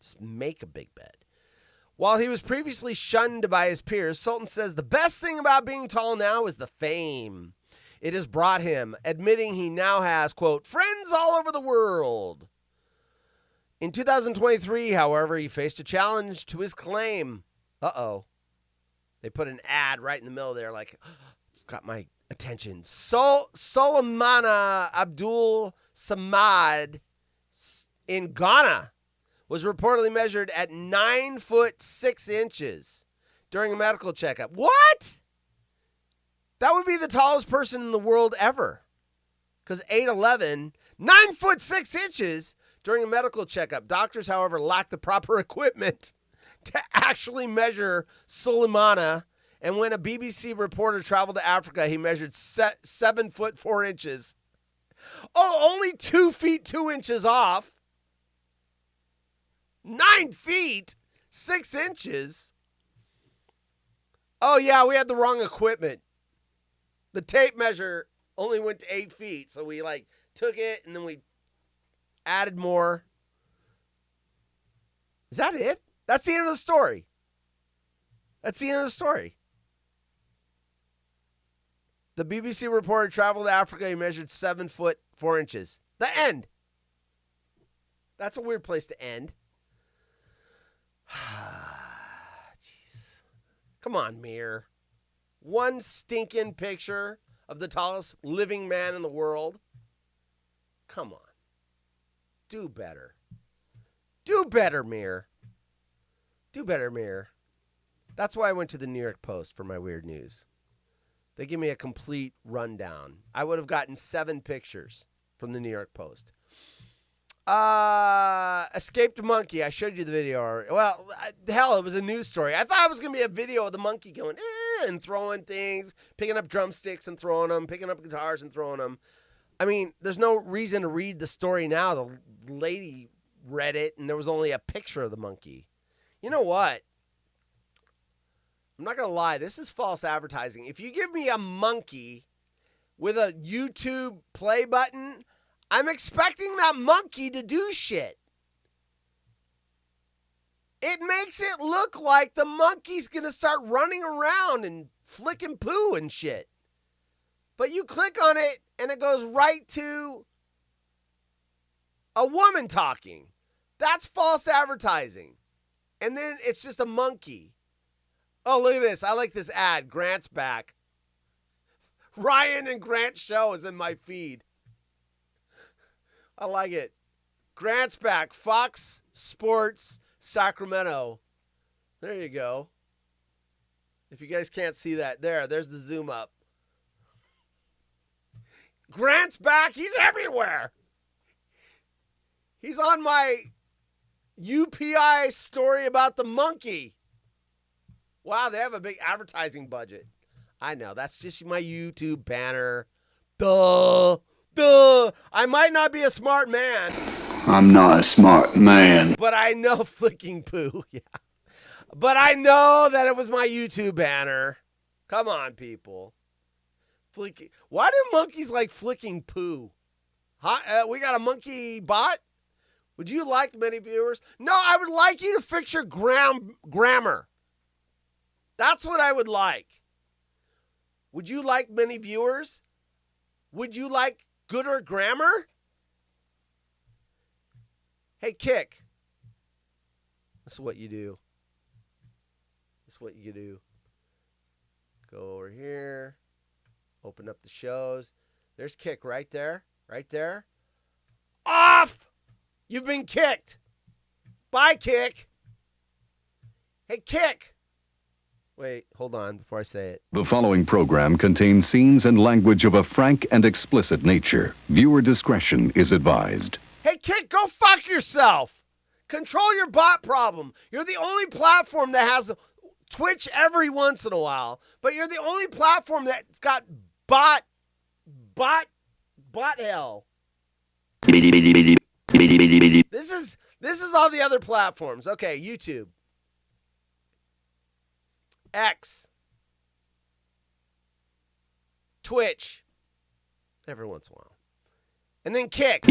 Speaker 2: Just make a big bed. While he was previously shunned by his peers, Sultan says the best thing about being tall now is the fame it has brought him, admitting he now has, quote, friends all over the world. In 2023, however, he faced a challenge to his claim. Uh-oh. They put an ad right in the middle there like, it's got my attention, Soleimani Abdul Samad in Ghana was reportedly measured at 9 foot 6 inches during a medical checkup. What? That would be the tallest person in the world ever. Because 8'11", 9 foot 6 inches during a medical checkup. Doctors, however, lacked the proper equipment to actually measure Soleimani. And when a BBC reporter traveled to Africa, he measured 7 foot 4 inches. Oh, only 2 feet 2 inches off. 9 feet 6 inches. Oh, yeah, we had the wrong equipment. The tape measure only went to 8 feet. So we took it and then we added more. Is that it? That's the end of the story. That's the end of the story. The BBC reporter traveled to Africa. He measured 7 foot 4 inches. The end. That's a weird place to end. Jeez. Come on, Mir. One stinking picture of the tallest living man in the world. Come on. Do better. Do better, Mir. Do better, Mir. That's why I went to the New York Post for my weird news. They give me a complete rundown. I would have gotten 7 pictures from the New York Post. Escaped monkey. I showed you the video already. Well, hell, it was a news story. I thought it was going to be a video of the monkey going and throwing things, picking up drumsticks and throwing them, picking up guitars and throwing them. I mean, there's no reason to read the story now. The lady read it, and there was only a picture of the monkey. You know what? I'm not going to lie. This is false advertising. If you give me a monkey with a YouTube play button, I'm expecting that monkey to do shit. It makes it look like the monkey's going to start running around and flicking poo and shit. But you click on it, and it goes right to a woman talking. That's false advertising. And then it's just a monkey. Oh, look at this. I like this ad. Grant's back. Ryan and Grant's show is in my feed. I like it. Grant's back. Fox Sports Sacramento. There you go. If you guys can't see that, there's the zoom up. Grant's back. He's everywhere. He's on my UPI story about the monkey. Wow, they have a big advertising budget. I know. That's just my YouTube banner. Duh. I might not be a smart man.
Speaker 7: I'm not a smart man.
Speaker 2: But I know flicking poo. Yeah. But I know that it was my YouTube banner. Come on, people. Flicking. Why do monkeys like flicking poo? We got a monkey bot? Would you like many viewers? No, I would like you to fix your grammar. That's what I would like. Would you like many viewers? Would you like gooder grammar? Hey, Kick. This is what you do. This is what you do. Go over here. Open up the shows. There's Kick right there. Right there. Off! You've been kicked. Bye, Kick. Hey, Kick. Wait, hold on before I say it.
Speaker 13: The following program contains scenes and language of a frank and explicit nature. Viewer discretion is advised.
Speaker 2: Hey, Kick, go fuck yourself. Control your bot problem. You're the only platform that has Twitch every once in a while, but you're the only platform that's got bot hell. This is all the other platforms. Okay, YouTube. X. Twitch. Every once in a while. And then Kick.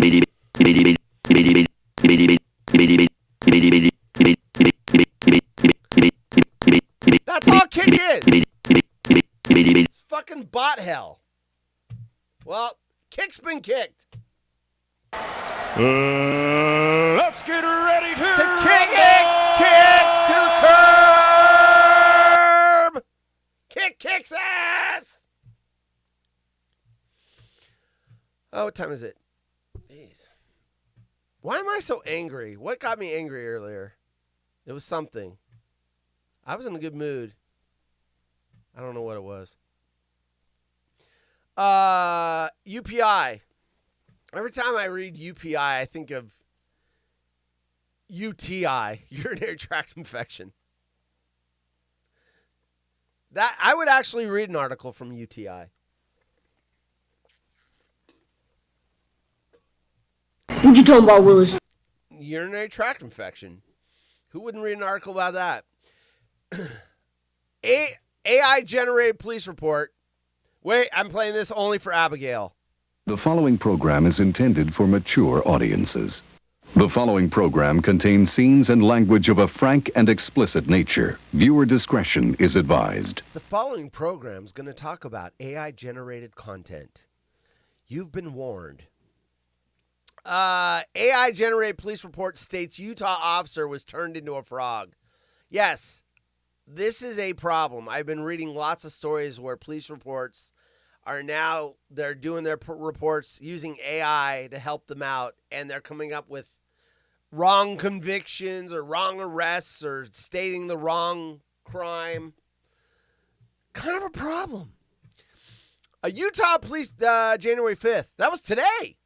Speaker 2: That's all Kick is. It's fucking bot hell. Well, Kick's been kicked.
Speaker 6: Let's get ready to
Speaker 2: kick it. Kick to the curb. Kick kicks ass. Oh, what time is it? Jeez. Why am I so angry? What got me angry earlier? It was something. I was in a good mood. I don't know what it was. UPI. Every time I read UPI, I think of UTI, urinary tract infection. That I would actually read an article from UTI.
Speaker 10: What you talking about, Willis?
Speaker 2: Urinary tract infection. Who wouldn't read an article about that? AI-generated police report. Wait, I'm playing this only for Abigail.
Speaker 13: The following program is intended for mature audiences. The following program contains scenes and language of a frank and explicit nature. Viewer discretion is advised.
Speaker 2: The following program is going to talk about AI-generated content. You've been warned. AI-generated police report states Utah officer was turned into a frog. Yes, this is a problem. I've been reading lots of stories where police reports are now, they're doing their reports using AI to help them out, and they're coming up with wrong convictions or wrong arrests or stating the wrong crime. Kind of a problem. A Utah police, January 5th. That was today.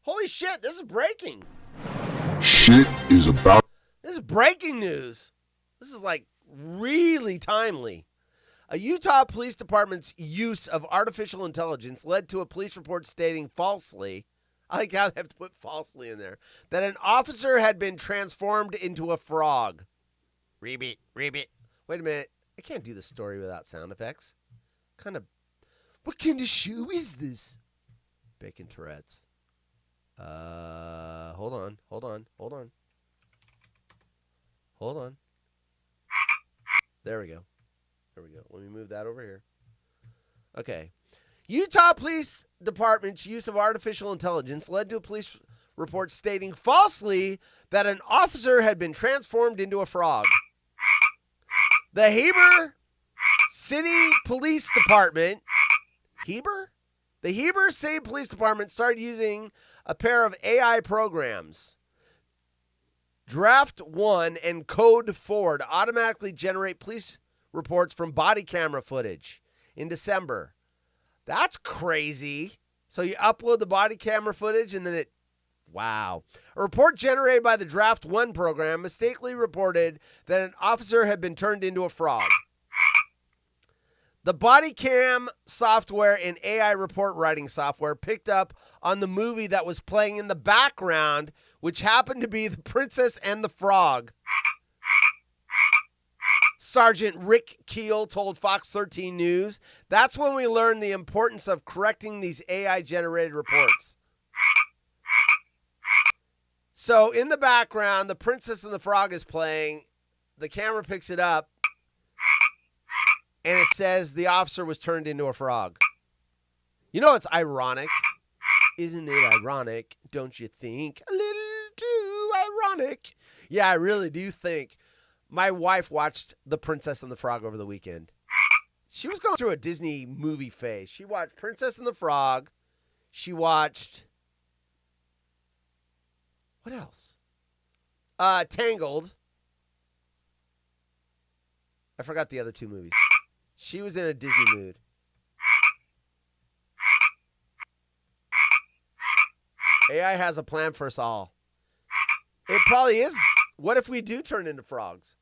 Speaker 2: Holy shit, this is breaking.
Speaker 9: Shit is about.
Speaker 2: This is breaking news. This is like really timely. A Utah Police Department's use of artificial intelligence led to a police report stating falsely, I like how they have to put falsely in there, that an officer had been transformed into a frog. Rebeat. Wait a minute. I can't do the story without sound effects. What kind of show is this? Bacon Tourette's. Hold on. There we go. Let me move that over here. Okay. Utah Police Department's use of artificial intelligence led to a police report stating falsely that an officer had been transformed into a frog. The Heber City Police Department, The Heber City Police Department started using a pair of AI programs, Draft 1 and Code 4, to automatically generate police reports from body camera footage in December. That's crazy. So you upload the body camera footage and then wow. A report generated by the Draft 1 program mistakenly reported that an officer had been turned into a frog. The body cam software and AI report writing software picked up on the movie that was playing in the background, which happened to be The Princess and the Frog. Sergeant Rick Keel told Fox 13 News. That's when we learned the importance of correcting these AI-generated reports. So in the background, The Princess and the Frog is playing. The camera picks it up. And it says the officer was turned into a frog. You know, it's ironic. Isn't it ironic? Don't you think? A little too ironic. Yeah, I really do think. My wife watched The Princess and the Frog over the weekend. She was going through a Disney movie phase. She watched Princess and the Frog. She watched... what else? Tangled. I forgot the other two movies. She was in a Disney mood. AI has a plan for us all. It probably is. What if we do turn into frogs?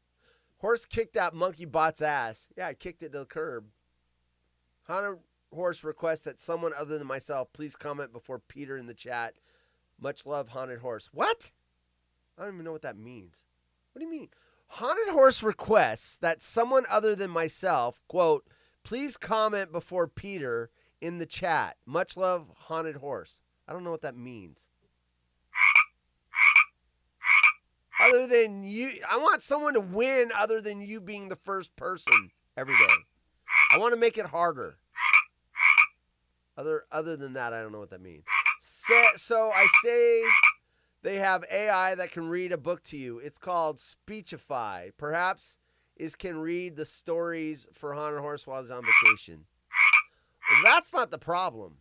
Speaker 2: Horse kicked that monkey bot's ass. Yeah, I kicked it to the curb. Haunted Horse requests that someone other than myself please comment before Peter in the chat. Much love, Haunted Horse. What? I don't even know what that means. What do you mean? Haunted Horse requests that someone other than myself, quote, please comment before Peter in the chat. Much love, Haunted Horse. I don't know what that means. Other than you, I want someone to win other than you being the first person every day. I want to make it harder. Other than that, I don't know what that means. So I say they have AI that can read a book to you. It's called Speechify. Perhaps it can read the stories for Haunted Horse while he's on vacation. Well, that's not the problem.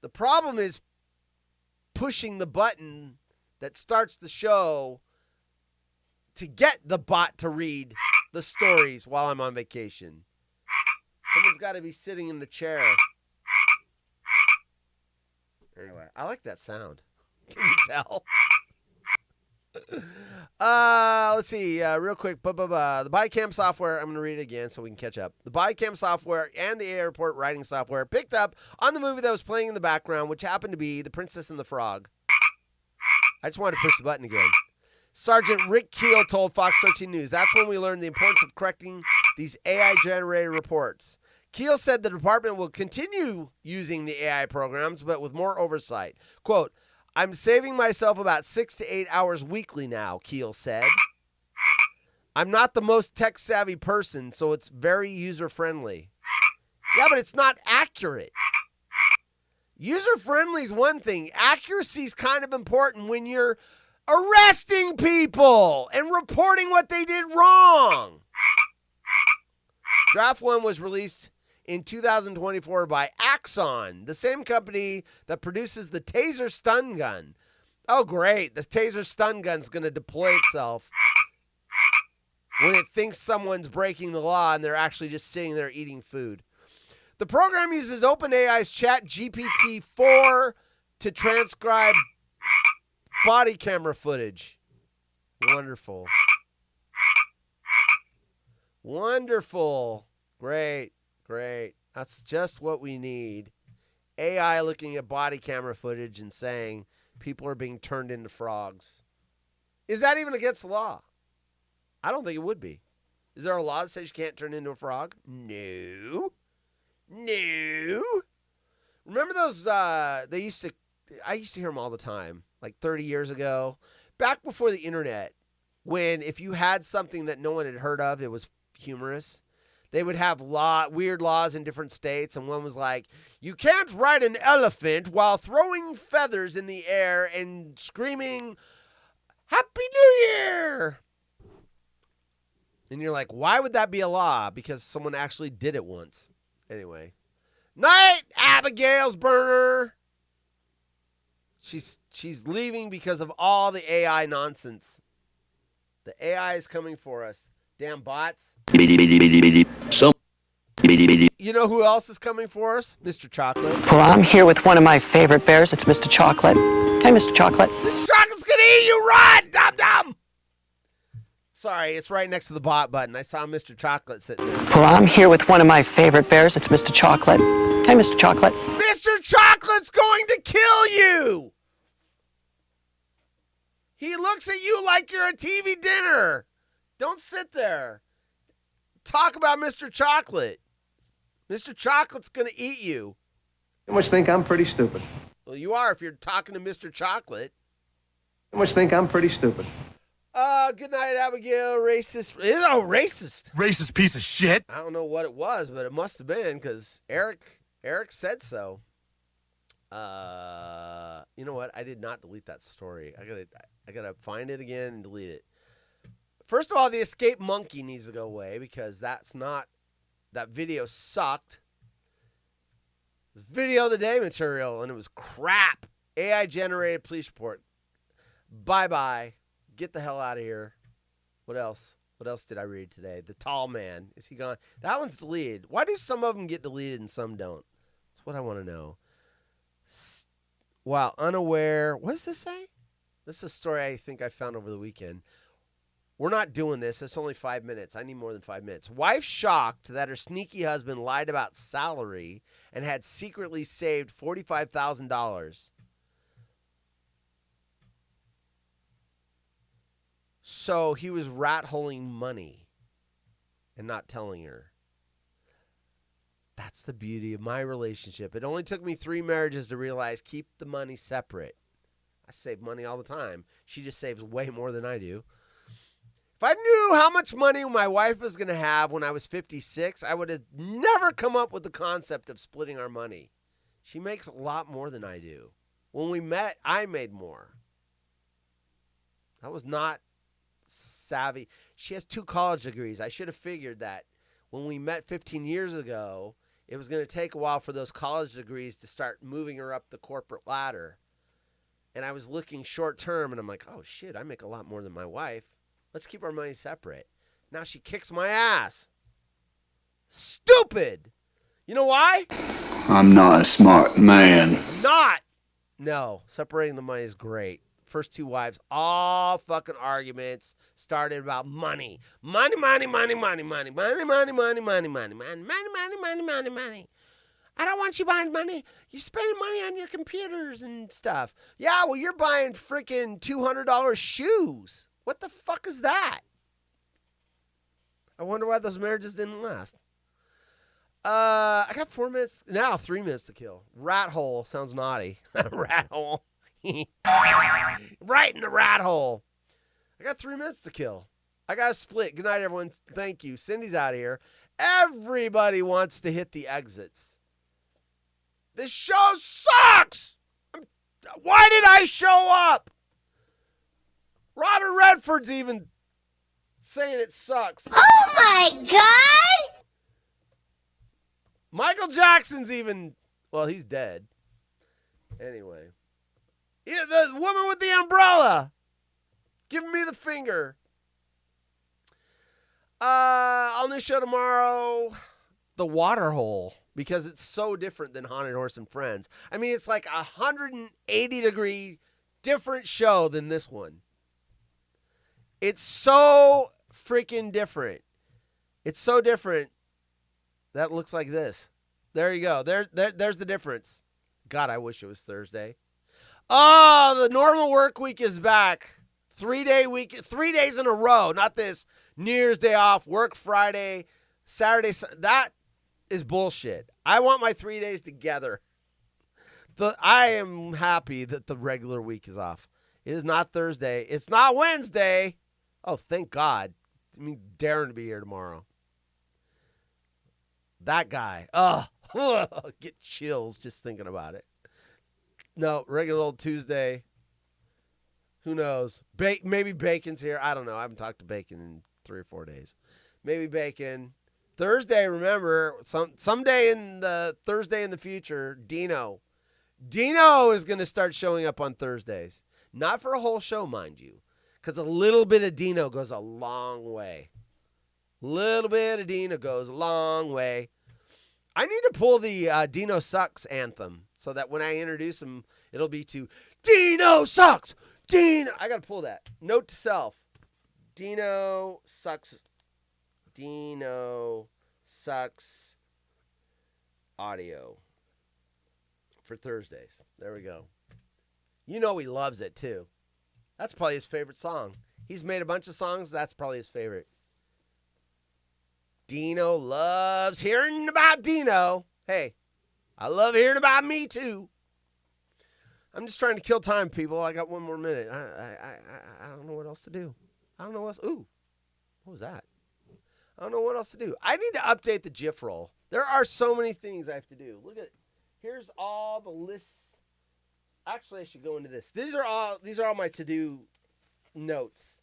Speaker 2: The problem is pushing the button that starts the show to get the bot to read the stories while I'm on vacation. Someone's got to be sitting in the chair. Anyway, I like that sound. Can you tell? Let's see. Real quick. The BodyCam software, I'm going to read it again so we can catch up. The BodyCam software and the airport writing software picked up on the movie that was playing in the background, which happened to be The Princess and the Frog. I just wanted to push the button again. Sergeant Rick Keel told Fox 13 News, that's when we learned the importance of correcting these AI-generated reports. Keel said the department will continue using the AI programs, but with more oversight. Quote, I'm saving myself about 6 to 8 hours weekly now, Keel said. I'm not the most tech-savvy person, so it's very user-friendly. Yeah, but it's not accurate. User-friendly is one thing. Accuracy is kind of important when you're arresting people and reporting what they did wrong. Draft 1 was released in 2024 by Axon, the same company that produces the Taser stun gun. Oh, great. The Taser stun gun's going to deploy itself when it thinks someone's breaking the law and they're actually just sitting there eating food. The program uses OpenAI's ChatGPT-4 to transcribe body camera footage. Wonderful. Wonderful. Great. Great. That's just what we need. AI looking at body camera footage and saying people are being turned into frogs. Is that even against the law? I don't think it would be. Is there a law that says you can't turn into a frog? No. No. Remember those, I used to hear them all the time, like 30 years ago, back before the internet, when if you had something that no one had heard of, it was humorous. They would have weird laws in different states, and one was like, you can't ride an elephant while throwing feathers in the air and screaming, Happy New Year! And you're like, why would that be a law? Because someone actually did it once. Anyway. Night, Abigail's burner! She's leaving because of all the AI nonsense. The AI is coming for us. Damn bots. You know who else is coming for us? Mr. Chocolate.
Speaker 5: Well, I'm here with one of my favorite bears. It's Mr. Chocolate. Hey, Mr. Chocolate.
Speaker 2: Mr. Chocolate's gonna eat you. Run, dum-dum! Sorry, it's right next to the bot button. I saw Mr. Chocolate sitting there.
Speaker 5: Well, I'm here with one of my favorite bears. It's Mr. Chocolate. Hey, Mr. Chocolate.
Speaker 2: Mr. Chocolate's going to kill you! He looks at you like you're a TV dinner. Don't sit there. Talk about Mr. Chocolate. Mr. Chocolate's going to eat you.
Speaker 14: You must think I'm pretty stupid.
Speaker 2: Well, you are if you're talking to Mr. Chocolate.
Speaker 14: You must think I'm pretty stupid.
Speaker 2: Good night, Abigail. Racist. Oh, racist.
Speaker 6: Racist piece of shit.
Speaker 2: I don't know what it was, but it must have been because Eric said so. You know what? I did not delete that story. I gotta find it again and delete it. First of all, the escape monkey needs to go away because that video sucked. It was video of the day material and it was crap. AI generated police report. Bye-bye. Get the hell out of here. What else? What else did I read today? The tall man. Is he gone? That one's deleted. Why do some of them get deleted and some don't? That's what I want to know. Wow, unaware. What does this say? This is a story I think I found over the weekend. We're not doing this. It's only 5 minutes. I need more than 5 minutes. Wife shocked that her sneaky husband lied about salary and had secretly saved $45,000. So he was rat-holing money and not telling her. That's the beauty of my relationship. It only took me 3 marriages to realize keep the money separate. I save money all the time. She just saves way more than I do. If I knew how much money my wife was going to have when I was 56, I would have never come up with the concept of splitting our money. She makes a lot more than I do. When we met, I made more. That was not savvy. She has 2 college degrees. I should have figured that when we met 15 years ago, it was going to take a while for those college degrees to start moving her up the corporate ladder. And I was looking short term, and I'm like, oh, shit, I make a lot more than my wife. Let's keep our money separate. Now she kicks my ass. Stupid. You know why?
Speaker 7: I'm not a smart man.
Speaker 2: Not. No, separating the money is great. First two wives, all fucking arguments started about money. Money, money, money, money, money, money, money, money, money, money, money, money, money, money, money, money. I don't want you buying money. You're spending money on your computers and stuff. Yeah, well, you're buying freaking $200 shoes. What the fuck is that? I wonder why those marriages didn't last. I got 4 minutes. Now 3 minutes to kill. Rat hole sounds naughty. Rat hole. Right in the rat hole. I got 3 minutes to kill. I got to split. Good night, everyone. Thank you. Cindy's out of here. Everybody wants to hit the exits. This show sucks. Why did I show up? Robert Redford's even saying it sucks.
Speaker 10: Oh my God!
Speaker 2: Michael Jackson's even, well, he's dead. Anyway. Yeah, the woman with the umbrella giving me the finger. All new show tomorrow. The Water Hole, because it's so different than Haunted Horse and Friends. I mean, it's like 180-degree different show than this one. It's so freaking different. It's so different that it looks like this. There you go. There's the difference. God, I wish it was Thursday. Oh, the normal work week is back. 3-day week, 3 days in a row. Not this New Year's Day off, work Friday, Saturday. That is bullshit. I want my 3 days together. I am happy that the regular week is off. It is not Thursday. It's not Wednesday. Oh, thank God. I mean, Darren to be here tomorrow. That guy. Oh, get chills just thinking about it. No, regular old Tuesday. Who knows? Maybe Bacon's here. I don't know. I haven't talked to Bacon in 3 or 4 days. Maybe Bacon. Thursday, remember, someday in the Thursday in the future, Dino is going to start showing up on Thursdays. Not for a whole show, mind you, because a little bit of Dino goes a long way. Little bit of Dino goes a long way. I need to pull the Dino Sucks anthem so that when I introduce him, it'll be to Dino Sucks. Dino. I got to pull that. Note to self. Dino Sucks. Dino Sucks audio for Thursdays. There we go. You know he loves it too. That's probably his favorite song. He's made a bunch of songs. That's probably his favorite. Dino loves hearing about Dino. Hey, I love hearing about me too. I'm just trying to kill time, people. I got 1 more minute. I don't know what else to do. I don't know what else. Ooh, what was that? I don't know what else to do. I need to update the GIF roll. There are so many things I have to do. Look at it. Here's all the lists. Actually, I should go into this. These are all my to-do notes.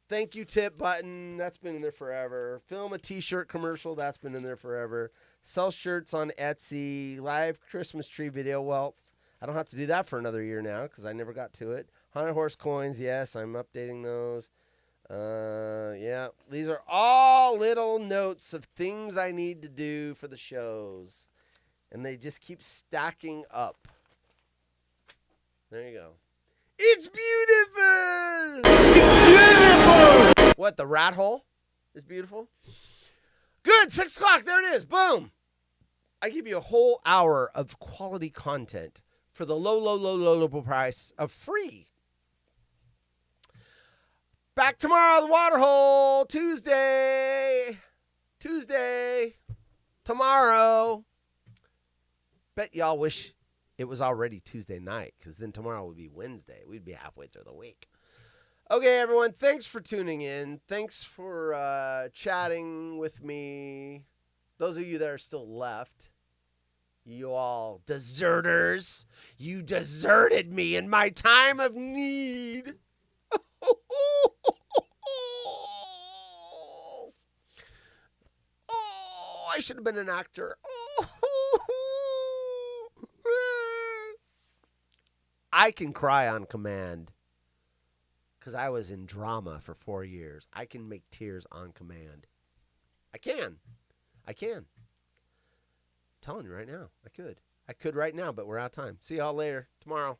Speaker 2: Thank you tip button. That's been in there forever. Film a t-shirt commercial. That's been in there forever. Sell shirts on Etsy. Live Christmas tree video. Well, I don't have to do that for another year now because I never got to it. Haunted Horse coins. Yes, I'm updating those. Yeah, these are all little notes of things I need to do for the shows. And they just keep stacking up. There you go. It's beautiful! It's beautiful! What, the rat hole is beautiful? Good, 6 o'clock, there it is, boom! I give you a whole hour of quality content for the low price of free. Back tomorrow, the water hole, Tuesday, tomorrow. Bet y'all wish it was already Tuesday night, because then tomorrow would be Wednesday. We'd be halfway through the week. Okay, everyone, thanks for tuning in. Thanks for chatting with me. Those of you that are still left, you all deserters, you deserted me in my time of need. Oh, I should have been an actor. Oh. I can cry on command because I was in drama for 4 years. I can make tears on command. I can. I'm telling you right now, I could right now, but we're out of time. See y'all later tomorrow.